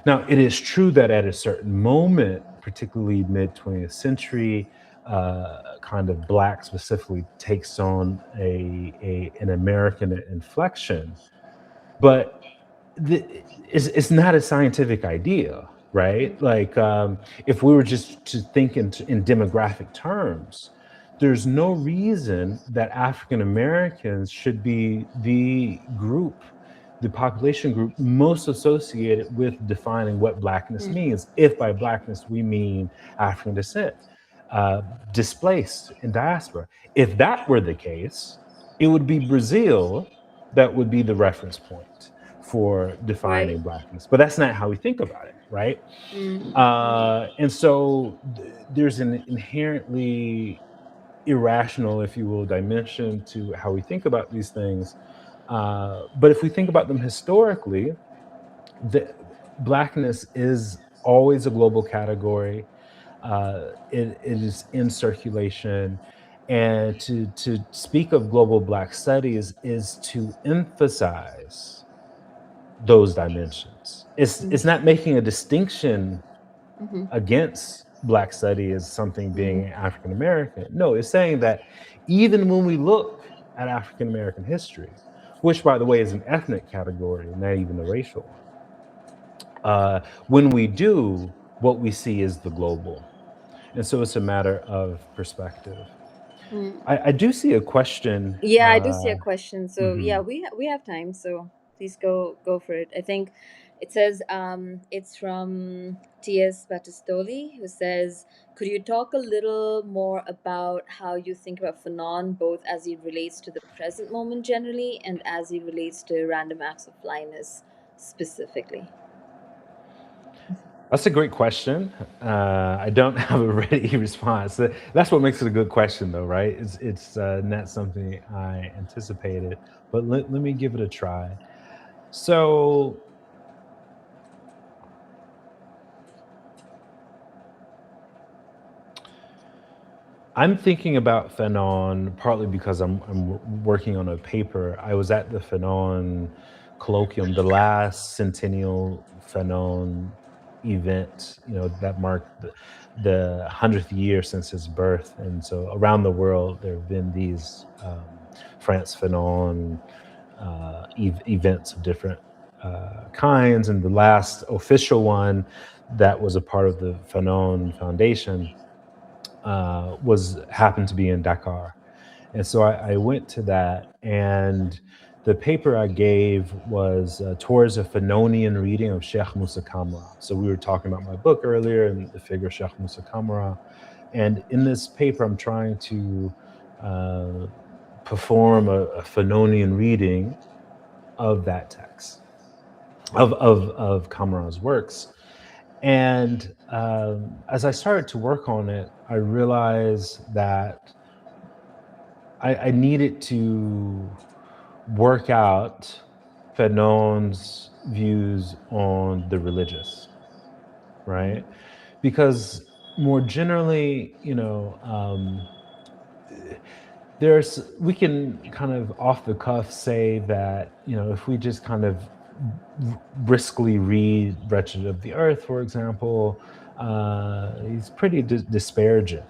Now, it is true that at a certain moment, particularly mid 20th century, kind of Black specifically takes on an American inflection, but it's not a scientific idea, right? Mm. Like, if we were just to think in demographic terms, there's no reason that African Americans should be the population group most associated with defining what Blackness Mm. means, if by Blackness we mean African descent, uh, displaced in diaspora. If that were the case, it would be Brazil that would be the reference point for Right. defining Blackness. But that's not how we think about it, right? Mm. Mm. And so there's an inherently irrational, if you will, dimension to how we think about these things. But if we think about them historically, the Blackness is always a global category. It is in circulation. And to speak of global Black studies is to emphasize those dimensions. It's Mm. not making a distinction Mm-hmm. against Black study as something Mm. being African American. No, it's saying that even when we look at African American history, which by the way is an ethnic category, not even a racial one, when we do, what we see is the global. And so it's a matter of perspective. Mm. I do see a question. Yeah, I do see a question. So yeah, Mhm. we have time. So please go for it. I think it says it's from T.S. Battistoli, who says, "Could you talk a little more about how you think about Fanon, both as it relates to the present moment generally and as it relates to random acts of flyness specifically?" That's a great question. I don't have a ready response. That's what makes it a good question, though, right? It's not something I anticipated, but let me give it a try. So I'm thinking about Fanon partly because I'm working on a paper. I was at the Fanon colloquium, the last centennial Fanon event, that marked the 100th year since his birth. And so around the world, there have been these France Fanon events of different kinds. And the last official one that was a part of the Fanon Foundation was happened to be in Dakar. And so I went to that, and the paper I gave was towards a Fanonian reading of Sheikh Musa Kamra. So we were talking about my book earlier and the figure Sheikh Musa Kamra. And in this paper, I'm trying to uh, perform a Fanonian reading of that text, of Kamra's works. And as I started to work on it, I realized that I needed to work out Fanon's views on the religious, right? Because more generally, we can kind of off the cuff say that, if we just kind of briskly read Wretched of the Earth, for example, he's pretty disparaging,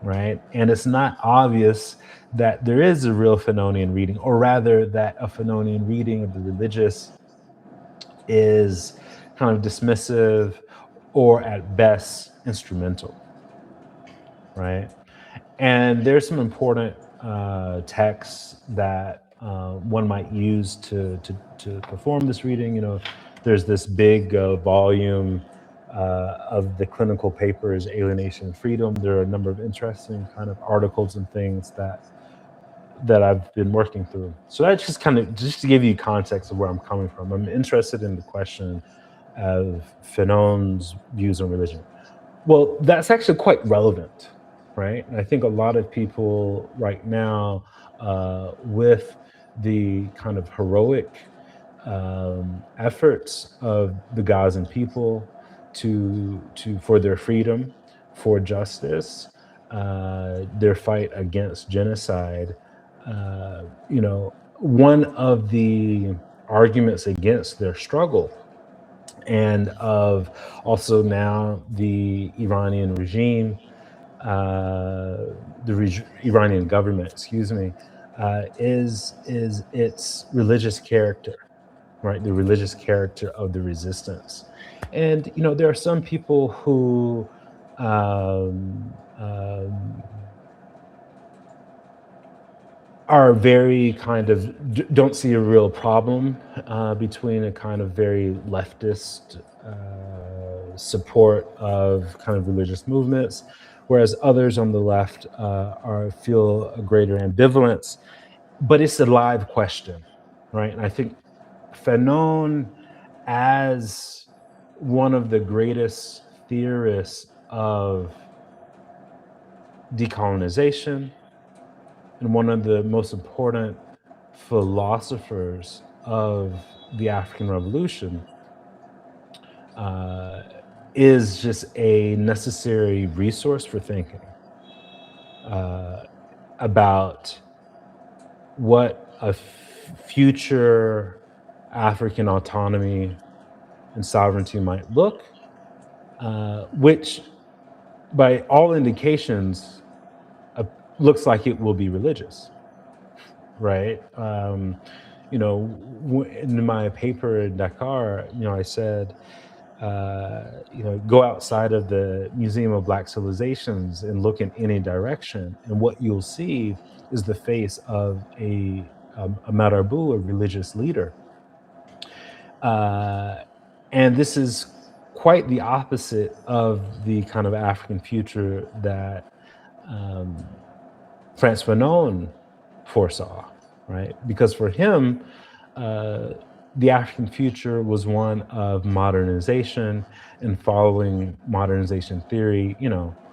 right? And it's not obvious that there is a real Fanonian reading, or rather that a Fanonian reading of the religious is kind of dismissive or at best instrumental, right? And there's some important texts that one might use to perform this reading. There's this big volume of the clinical papers, Alienation and Freedom. There are a number of interesting kind of articles and things that I've been working through. So that's just kind of just to give you context of where I'm coming from. I'm interested in the question of Fanon's views on religion. Well, that's actually quite relevant, right? And I think a lot of people right now, with the kind of heroic efforts of the Gazan people for their freedom, for justice, their fight against genocide. One of the arguments against their struggle, and of also now the Iranian regime, Iranian government, excuse me, is its religious character, right? The religious character of the resistance. And there are some people who are very kind of don't see a real problem between a kind of very leftist support of kind of religious movements, whereas others on the left feel a greater ambivalence. But it's a live question, right? And I think Fanon, as one of the greatest theorists of decolonization and one of the most important philosophers of the African Revolution, is just a necessary resource for thinking about what a future African autonomy and sovereignty might look, which by all indications looks like it will be religious, right? In my paper in Dakar, I said, go outside of the Museum of Black Civilizations and look in any direction, and what you'll see is the face of a marabout, a religious leader. And this is quite the opposite of the kind of African future that Frantz Fanon foresaw, right? Because for him, the African future was one of modernization, and following modernization theory,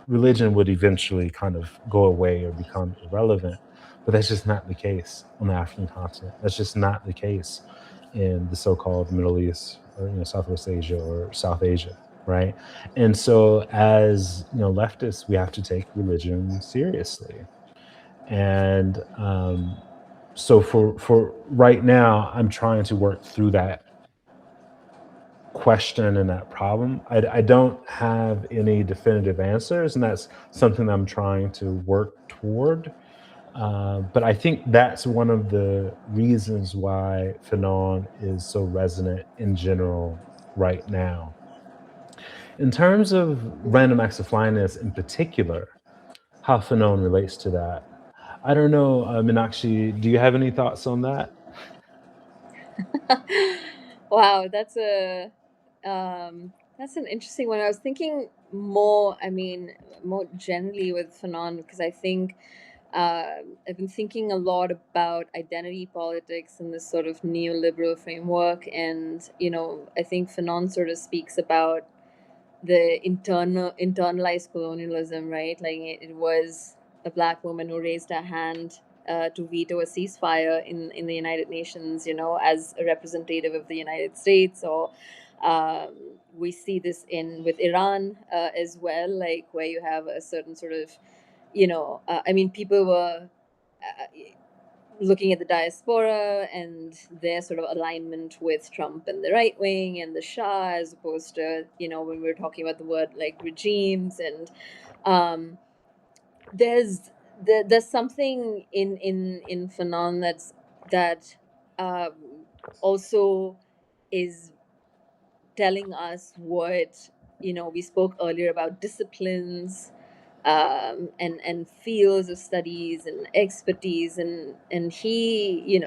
religion would eventually kind of go away or become irrelevant. But that's just not the case on the African continent. That's just not the case in the so-called Middle East, or Southwest Asia or South Asia, right? And so, as leftists, we have to take religion seriously. And so for right now, I'm trying to work through that question and that problem. I don't have any definitive answers, and that's something that I'm trying to work toward. But I think that's one of the reasons why Fanon is so resonant in general right now. In terms of random acts of blindness in particular, how Fanon relates to that, I don't know, Meenakshi, do you have any thoughts on that? Wow, that's an interesting one. I was thinking more, I mean, more generally with Fanon, because I think I've been thinking a lot about identity politics in this sort of neoliberal framework, and I think Fanon sort of speaks about the internalized colonialism, right? Like it was a black woman who raised her hand to veto a ceasefire in the United Nations, as a representative of the United States. Or um, we see this in with Iran as well, like where you have a certain sort of, I mean, people were looking at the diaspora and their sort of alignment with Trump and the right wing and the Shah, as opposed to, when we're talking about the word like regimes. And um, there's there's something in Fanon that um, also is telling us what, we spoke earlier about disciplines, and fields of studies and expertise, and he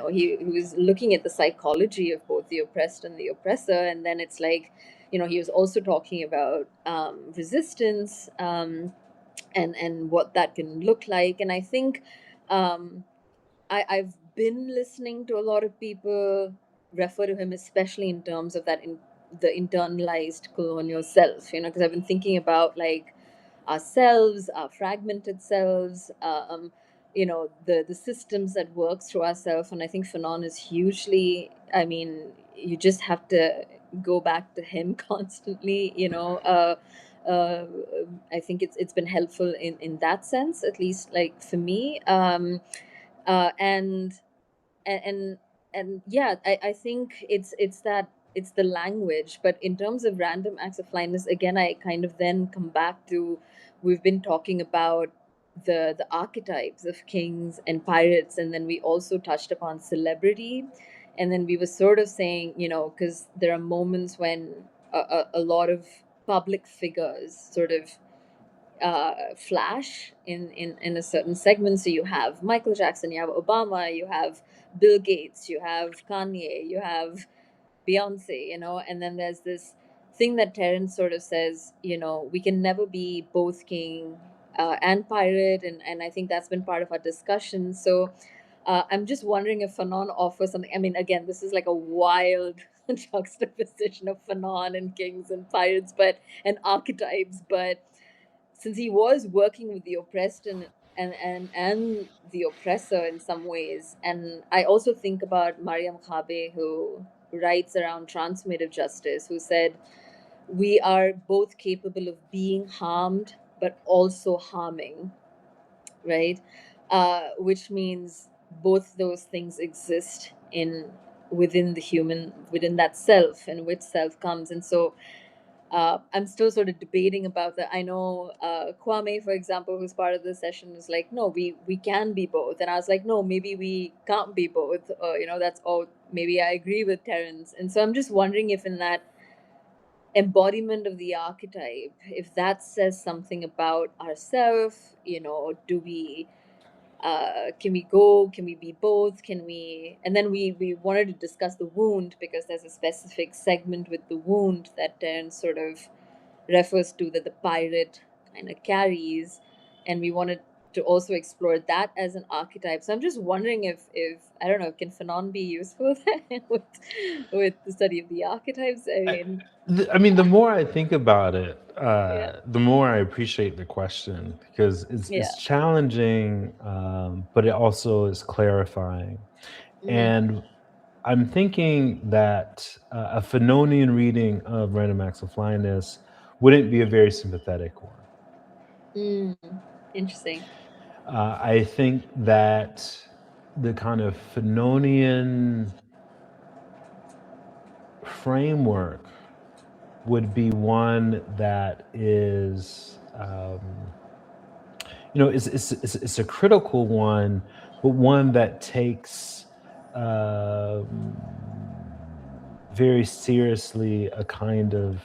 was looking at the psychology of both the oppressed and the oppressor. And then it's like, he was also talking about resistance, and what that can look like. And I think um, I've been listening to a lot of people refer to him, especially in terms of the internalized colonial self, because I've been thinking about like ourselves, our fragmented selves, the systems that work through ourselves. And I think Fanon is hugely, I mean, you just have to go back to him constantly, uh, I think it's been helpful in that sense, at least like for me. And and and yeah, I think it's the language. But in terms of random acts of blindness, again, I kind of then come back to, we've been talking about the archetypes of kings and pirates, and then we also touched upon celebrity. And then we were sort of saying, because there are moments when a lot of public figures sort of flash in a certain segment. So you have Michael Jackson, you have Obama, you have Bill Gates, you have Kanye, you have Beyonce, and then there's this thing that Terence sort of says, we can never be both king and pirate. And I think that's been part of our discussion. So I'm just wondering if Fanon offers something. I mean, again, this is like a wild juxtaposition of Fanon and kings and pirates, and archetypes. But since he was working with the oppressed and the oppressor in some ways. And I also think about Mariam Khabe, who writes around transformative justice, who said, we are both capable of being harmed but also harming, right? Which means both those things exist in within the human, within that self, and which self comes. And so I'm still sort of debating about that. I know Kwame, for example, who's part of the session, is like, no, we can be both. And I was like, no, maybe we can't be both. That's all. Maybe I agree with Terence. And so I'm just wondering if in that embodiment of the archetype, if that says something about ourselves, do we can we be both, can we? And then we wanted to discuss the wound, because there's a specific segment with the wound that Terence sort of refers to, that the pirate kind of carries. And we wanted to also explore that as an archetype. So I'm just wondering if I don't know, can Fanon be useful with the study of the archetypes? I I, mean, I mean, the more I think about it, yeah, the more I appreciate the question because yeah. it's challenging, but it also is clarifying. Mm, And I'm thinking that a Fanonian reading of Random Acts of Flyness wouldn't be a very sympathetic one. mm, interesting. I think that the kind of Fanonian framework would be one that is, it's a critical one, but one that takes um, very seriously a kind of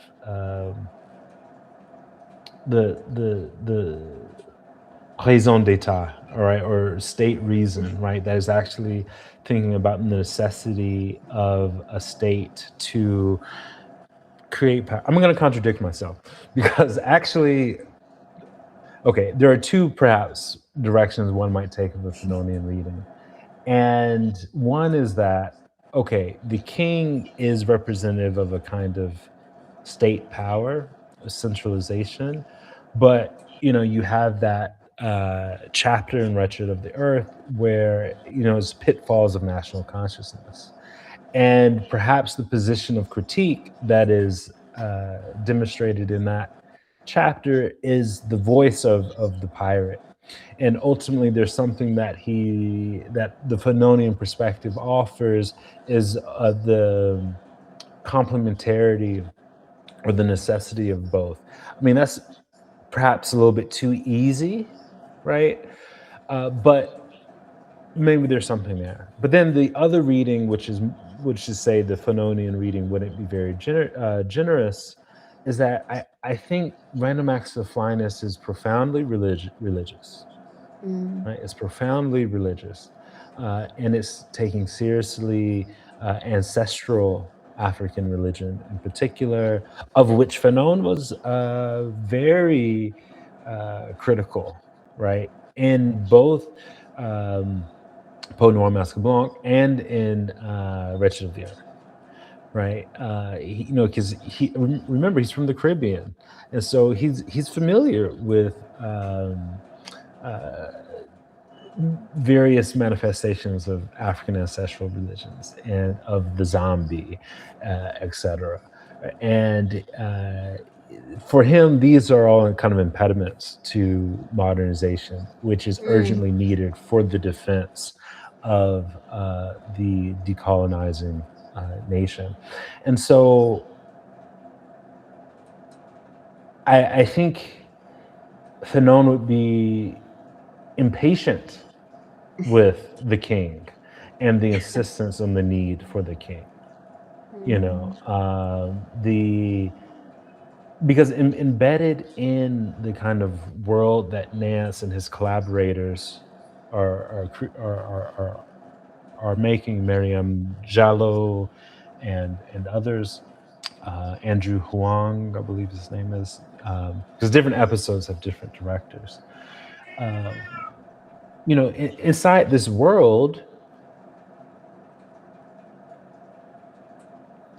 the raison d'etat, all right, or state reason, right? That is actually thinking about the necessity of a state to create power. I'm going to contradict myself because actually, okay, there are two perhaps directions one might take of a Fanonian reading. And one is that, okay, the king is representative of a kind of state power, a centralization, but you have that chapter in Wretched of the Earth where it's pitfalls of national consciousness, and perhaps the position of critique that is demonstrated in that chapter is the voice of the pirate. And ultimately there's something that the Fanonian perspective offers is the complementarity or the necessity of both. I mean, that's perhaps a little bit too easy, right? But maybe there's something there. But then the other reading, which is say the Fanonian reading wouldn't be very generous, is that I think Random Acts of Flyness is profoundly religious, Mm, right? It's profoundly religious, and it's taking seriously ancestral African religion in particular, of which Fanon was very critical, right? In both Peau Noir Masque Blanc and in Wretched of the Earth, right? Because remember he's from the Caribbean, and so he's familiar with uh, various manifestations of African ancestral religions and of the zombie, etc. And for him, these are all kind of impediments to modernization, which is mm, urgently needed for the defense of the decolonizing nation. And so I think Fanon would be impatient with the king and the insistence on the need for the king. mm, The because embedded in the kind of world that Nance and his collaborators are making, Miriam Jallo and others, Andrew Huang, I believe his name is, because different episodes have different directors. Um, inside this world,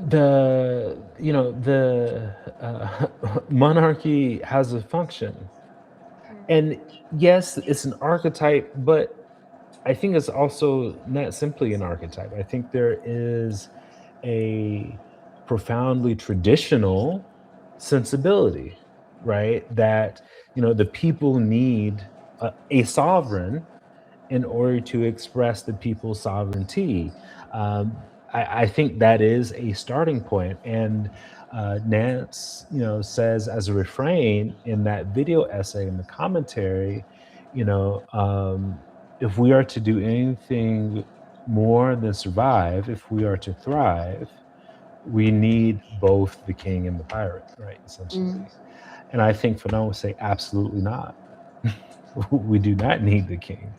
the monarchy has a function, and yes, it's an archetype, but I think it's also not simply an archetype. I think there is a profoundly traditional sensibility, right? That the people need a sovereign in order to express the people's sovereignty. I think that is a starting point. And Nance, says as a refrain in that video essay in the commentary, you know, um, if we are to do anything more than survive, if we are to thrive, we need both the king and the pirate, right? mm. Essentially. And I think Fanon would say, absolutely not. We do not need the king.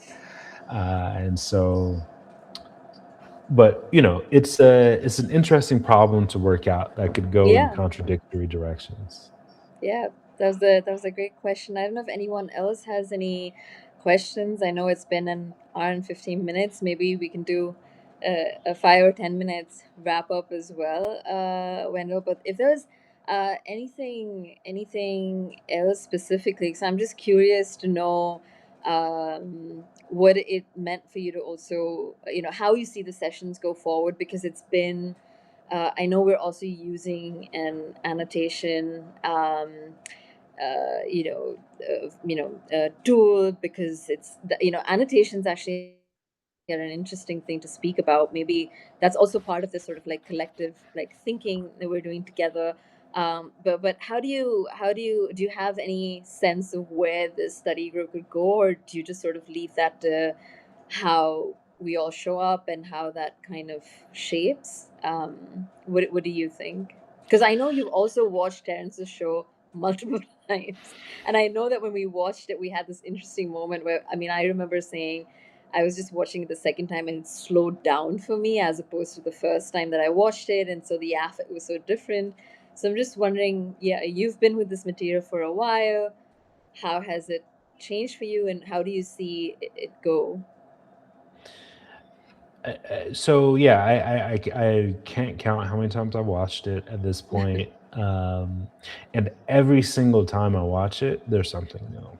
And so, but it's an interesting problem to work out that could go in Yeah, contradictory directions. yeah. That was a great question. I don't know if anyone else has any questions. I know it's been an hour and 15 minutes. Maybe we can do a 5 or 10 minutes wrap up as well, Wendell. But if there's anything else specifically, so I'm just curious to know what it meant for you to also, how you see the sessions go forward, because it's been, I know we're also using an annotation tool, because annotations actually are an interesting thing to speak about. Maybe that's also part of this sort of like collective like thinking that we're doing together. But how do you do you have any sense of where the study group could go, or do you just sort of leave that to how we all show up and how that kind of shapes? What do you think? Because I know you've also watched Terrence's show multiple times, and I know that when we watched it, we had this interesting moment where, I mean, I remember saying I was just watching it the second time and it slowed down for me as opposed to the first time that I watched it, and so the affect was so different. So I'm just wondering, yeah, you've been with this material for a while. How has it changed for you, and how do you see it go? So yeah, I can't count how many times I watched it at this point. And every single time I watch it, there's something new,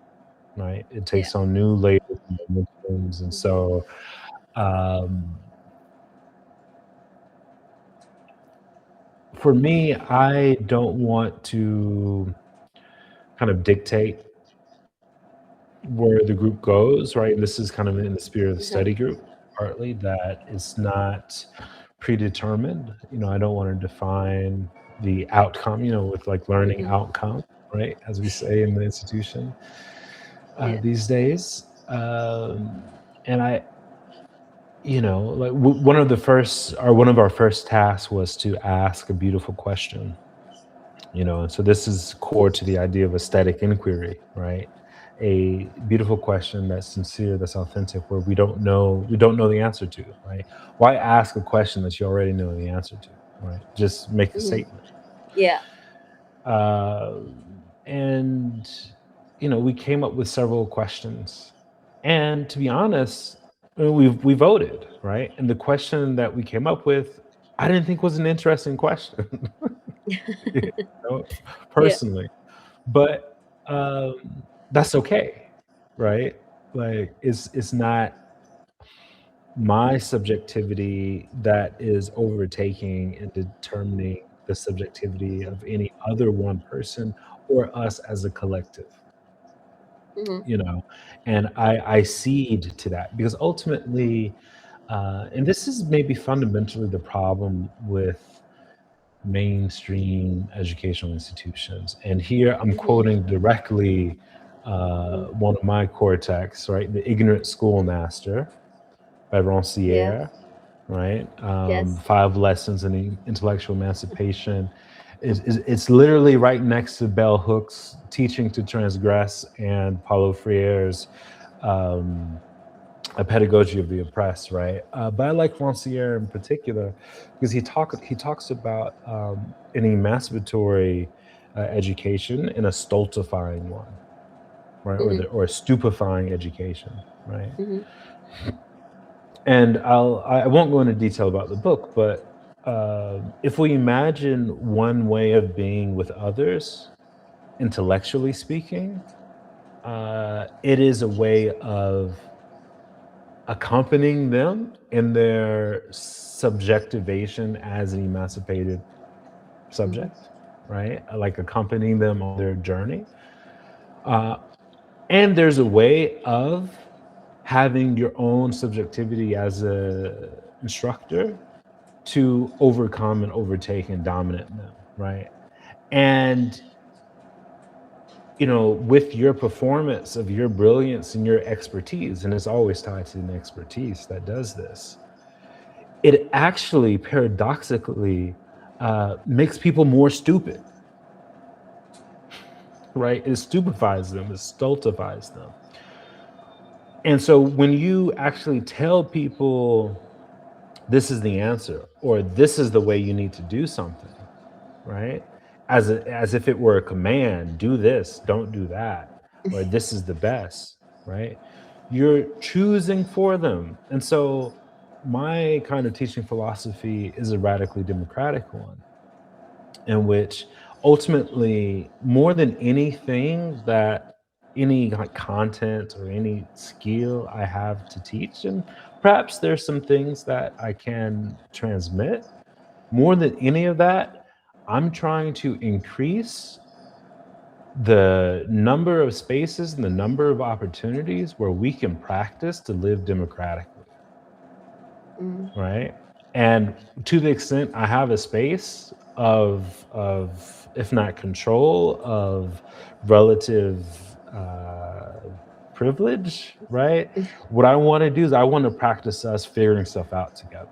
right? It Yeah. takes on new layers and dimensions. And Hmm. so um, for me, I don't want to kind of dictate where the group goes, right? And this is kind of in the spirit of the Uh-huh. study group, partly that it's not predetermined. I don't want to define the outcome, with like learning Hmm. outcome, right? As we say in the institution Yeah. these days. And like one of our first tasks was to ask a beautiful question. And so this is core to the idea of aesthetic inquiry, right? A beautiful question that's sincere, that's authentic, where we don't know the answer to, right? Why ask a question that you already know the answer to, right? Just make a Hmm. statement. Yeah. uh, and we came up with several questions, and to be honest, we voted, right? And the question that we came up with, I didn't think was an interesting question. you know, Yeah. personally. But that's okay, right? Like it's not my subjectivity that is overtaking and determining the subjectivity of any other one person or us as a collective, Hmm. you know. And I cede to that because ultimately, and this is maybe fundamentally the problem with mainstream educational institutions. And here I'm Hmm. quoting directly Hmm. one of my core texts, right? The Ignorant Schoolmaster by Yeah. Rancière, right? Yes. Five Lessons in Intellectual Emancipation. It's literally right next to Bell Hook's Teaching to Transgress and Paulo Freire's um, A Pedagogy of the Oppressed, right? But I like Rancière in particular because he talks about an emancipatory education and a stultifying one, right? Or Hmm. or a stupefying education, right? Hmm. And I won't go into detail about the book, but if we imagine one way of being with others, intellectually speaking, it is a way of accompanying them in their subjectivation as an emancipated Hmm. subject, right? Like accompanying them on their journey. Uh, and there's a way of having your own subjectivity as a instructor to overcome and overtake and dominate them, right? And with your performance of your brilliance and your expertise, and it's always tied to an expertise that does this, it actually paradoxically makes people more stupid, right? It stupefies them, it stultifies them. And so when you actually tell people this is the answer or this is the way you need to do something, right? As if it were a command, do this, don't do that, or this is the best, right? You're choosing for them. And so my kind of teaching philosophy is a radically democratic one, in which ultimately, more than anything, that any like content or any skill I have to teach, and perhaps there's some things that I can transmit, more than any of that, I'm trying to increase the number of spaces and the number of opportunities where we can practice to live democratically, Mm. right? And to the extent I have a space of if not control, of relative privilege, right? What I want to do is I want to practice us figuring stuff out together,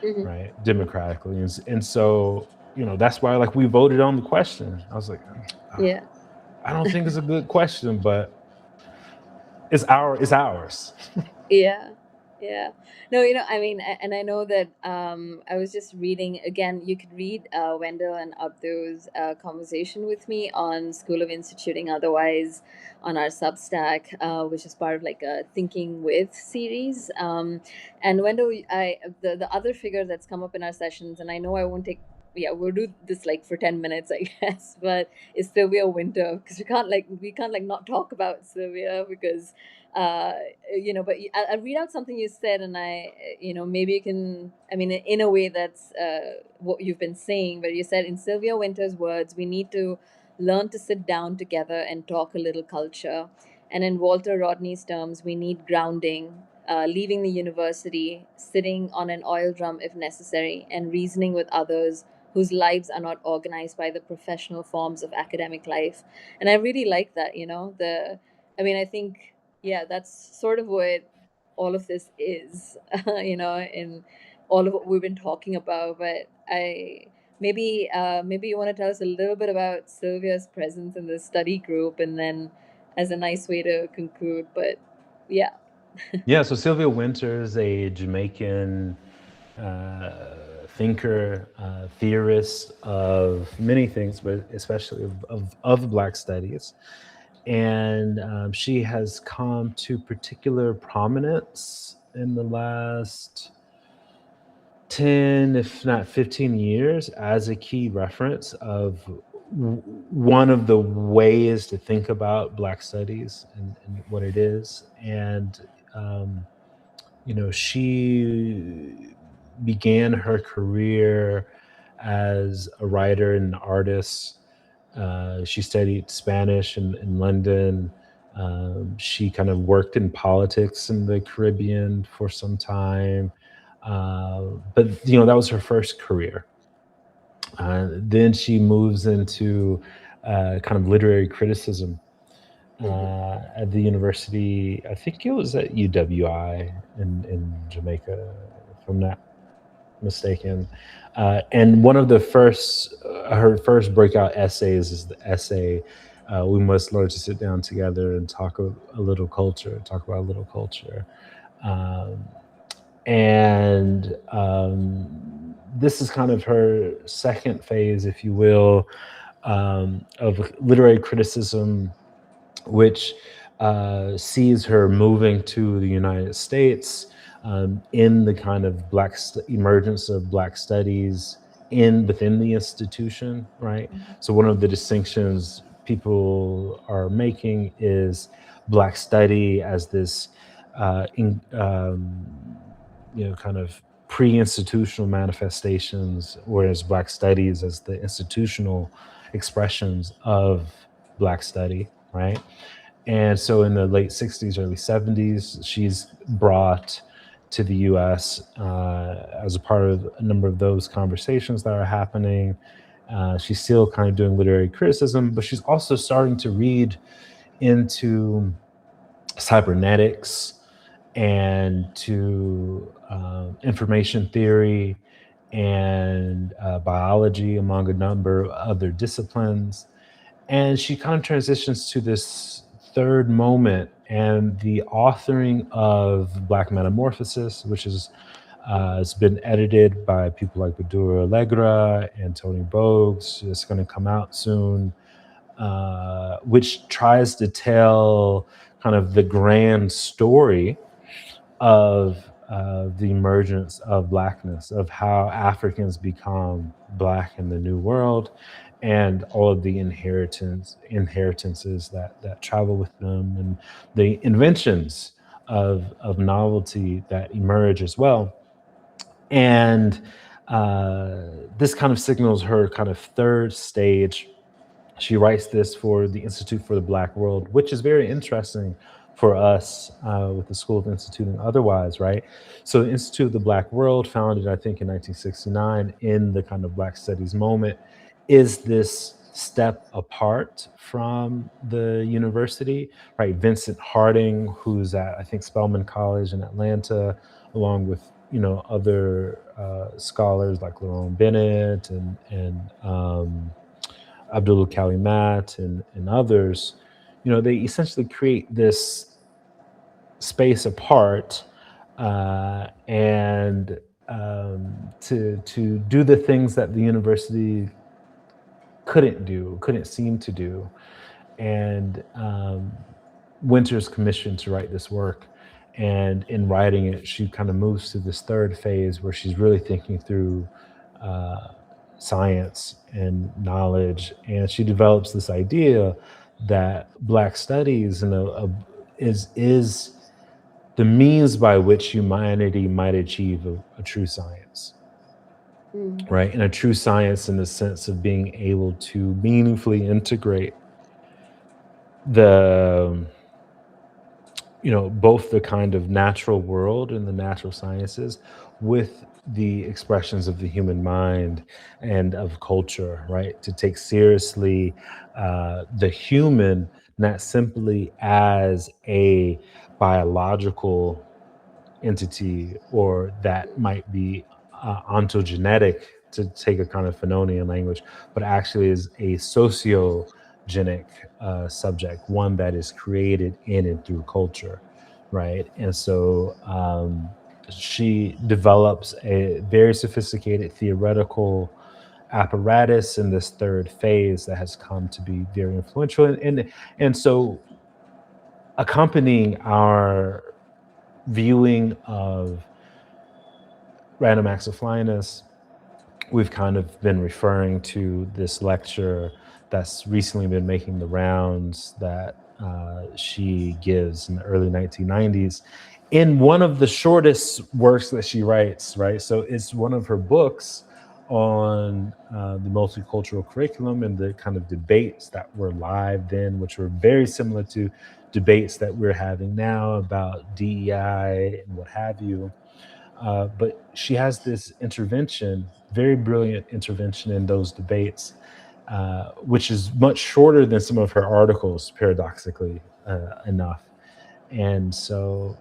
Mm-hmm. right? Democratically. And so, that's why like we voted on the question. I was like, "Ah, Yeah. I don't think it's a good question, but it's ours." Yeah, yeah. No, I mean, and I know that I was just reading again. You could read Wendell and Abdu's conversation with me on School of Instituting Otherwise on our Substack, which is part of like a Thinking With series. And Wendell, the other figure that's come up in our sessions, and I know I won't take. Yeah, we'll do this like for 10 minutes, I guess. But is Sylvia Winter, because we can't like not talk about Sylvia because uh but I'll read out something you said, and maybe you can, I mean, in a way that's what you've been saying, but you said, in Sylvia Winter's words, we need to learn to sit down together and talk a little culture. And in Walter Rodney's terms, we need grounding, leaving the university, sitting on an oil drum if necessary, and reasoning with others whose lives are not organized by the professional forms of academic life. And I really like that, I think, yeah, that's sort of what all of this is, in all of what we've been talking about. But maybe you want to tell us a little bit about Sylvia's presence in the study group, and then as a nice way to conclude. But yeah. Yeah, so Sylvia Winters, a Jamaican thinker, theorist of many things, but especially of Black studies. And she has come to particular prominence in the last 10, if not 15 years, as a key reference of one of the ways to think about Black studies and what it is. And um, she began her career as a writer and artist. She studied Spanish in London. She kind of worked in politics in the Caribbean for some time. But, that was her first career. Then she moves into kind of literary criticism Hmm. at the university. I think it was at UWI in Jamaica, if I'm not mistaken. And one of the first, her first breakout essays is the essay, "We must learn to sit down together and talk a little culture, talk about a little culture." Um, and this is kind of her second phase, if you will, of literary criticism, which sees her moving to the United States, in the kind of emergence of Black studies within the institution, right? So one of the distinctions people are making is Black study as this, kind of pre-institutional manifestations, whereas Black studies as the institutional expressions of Black study, right? And so in the late 60s, early 70s, she's brought to the US as a part of a number of those conversations that are happening. She's still kind of doing literary criticism, but she's also starting to read into cybernetics and to information theory and biology, among a number of other disciplines. And she kind of transitions to this third moment and the authoring of Black Metamorphosis, which is it's been edited by people like Badura Allegra and Tony Bogues. It's going to come out soon, which tries to tell kind of the grand story of the emergence of Blackness, of how Africans become Black in the New World, and all of the inheritances that travel with them, and the inventions of novelty that emerge as well. And this kind of signals her kind of third stage. She writes this for the Institute for the Black World, which is very interesting for us with the School of Instituting otherwise, right? So, the Institute of the Black World, founded, I think, in 1969 in the kind of Black Studies moment, is this step apart from the university, right? Vincent Harding, who's at, I think, Spelman College in Atlanta, along with, other scholars like Lerone Bennett and Abdul Kalimat and others, they essentially create this space apart, and to do the things that the university couldn't seem to do. And Winter's commissioned to write this work. And in writing it, she kind of moves to this third phase where she's really thinking through uh, science and knowledge. And she develops this idea that Black studies is the means by which humanity might achieve a true science, Mm. right? And a true science in the sense of being able to meaningfully integrate the both the kind of natural world and the natural sciences with the expressions of the human mind and of culture, right? To take seriously the human, not simply as a biological entity, or that might be ontogenetic, to take a kind of Fanonian language, but actually is a sociogenic subject, one that is created in and through culture, right? And so she develops a very sophisticated theoretical apparatus in this third phase that has come to be very influential. And so accompanying our viewing of random acts of flyness, we've kind of been referring to this lecture that's recently been making the rounds, that she gives in the early 1990s in one of the shortest works that she writes, right? So it's one of her books on the multicultural curriculum and the kind of debates that were live then, which were very similar to debates that we're having now about DEI and what have you. But she has this intervention, very brilliant intervention in those debates, which is much shorter than some of her articles, paradoxically enough. And so,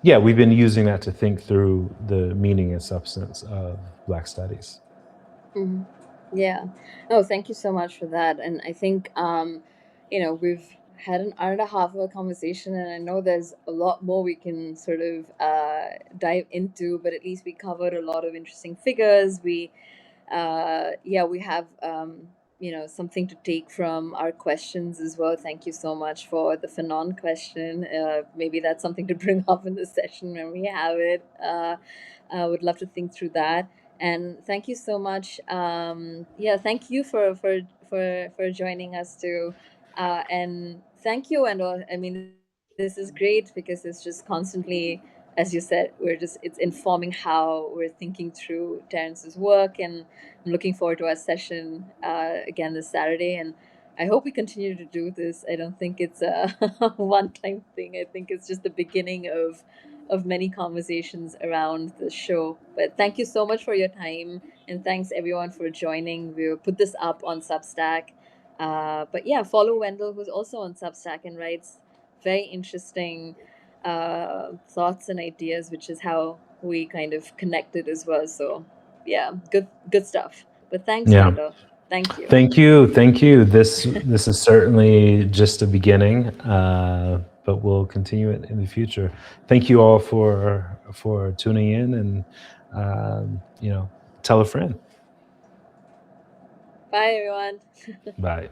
yeah, we've been using that to think through the meaning and substance of Black studies. Mhm. Yeah. No, thank you so much for that. And I think, we've had an hour and a half of a conversation, and I know there's a lot more we can sort of dive into, but at least we covered a lot of interesting figures. We have, something to take from our questions as well. Thank you so much for the Fanon question. Maybe that's something to bring up in the session when we have it. I would love to think through that. And thank you so much. Thank you for joining us too. And thank you, and I mean, this is great because it's just constantly, as you said, it's informing how we're thinking through Terrence's work, and I'm looking forward to our session again this Saturday. And I hope we continue to do this. I don't think it's a one-time thing. I think it's just the beginning of many conversations around the show. But thank you so much for your time, and thanks everyone for joining. We'll put this up on Substack. But yeah, follow Wendell, who's also on Substack and writes very interesting thoughts and ideas, which is how we kind of connected as well. So yeah, good stuff. But thanks, Yeah. Wendell. Thank you. Thank you. This is certainly just a beginning, but we'll continue it in the future. Thank you all for tuning in, and tell a friend. Bye, everyone. Bye.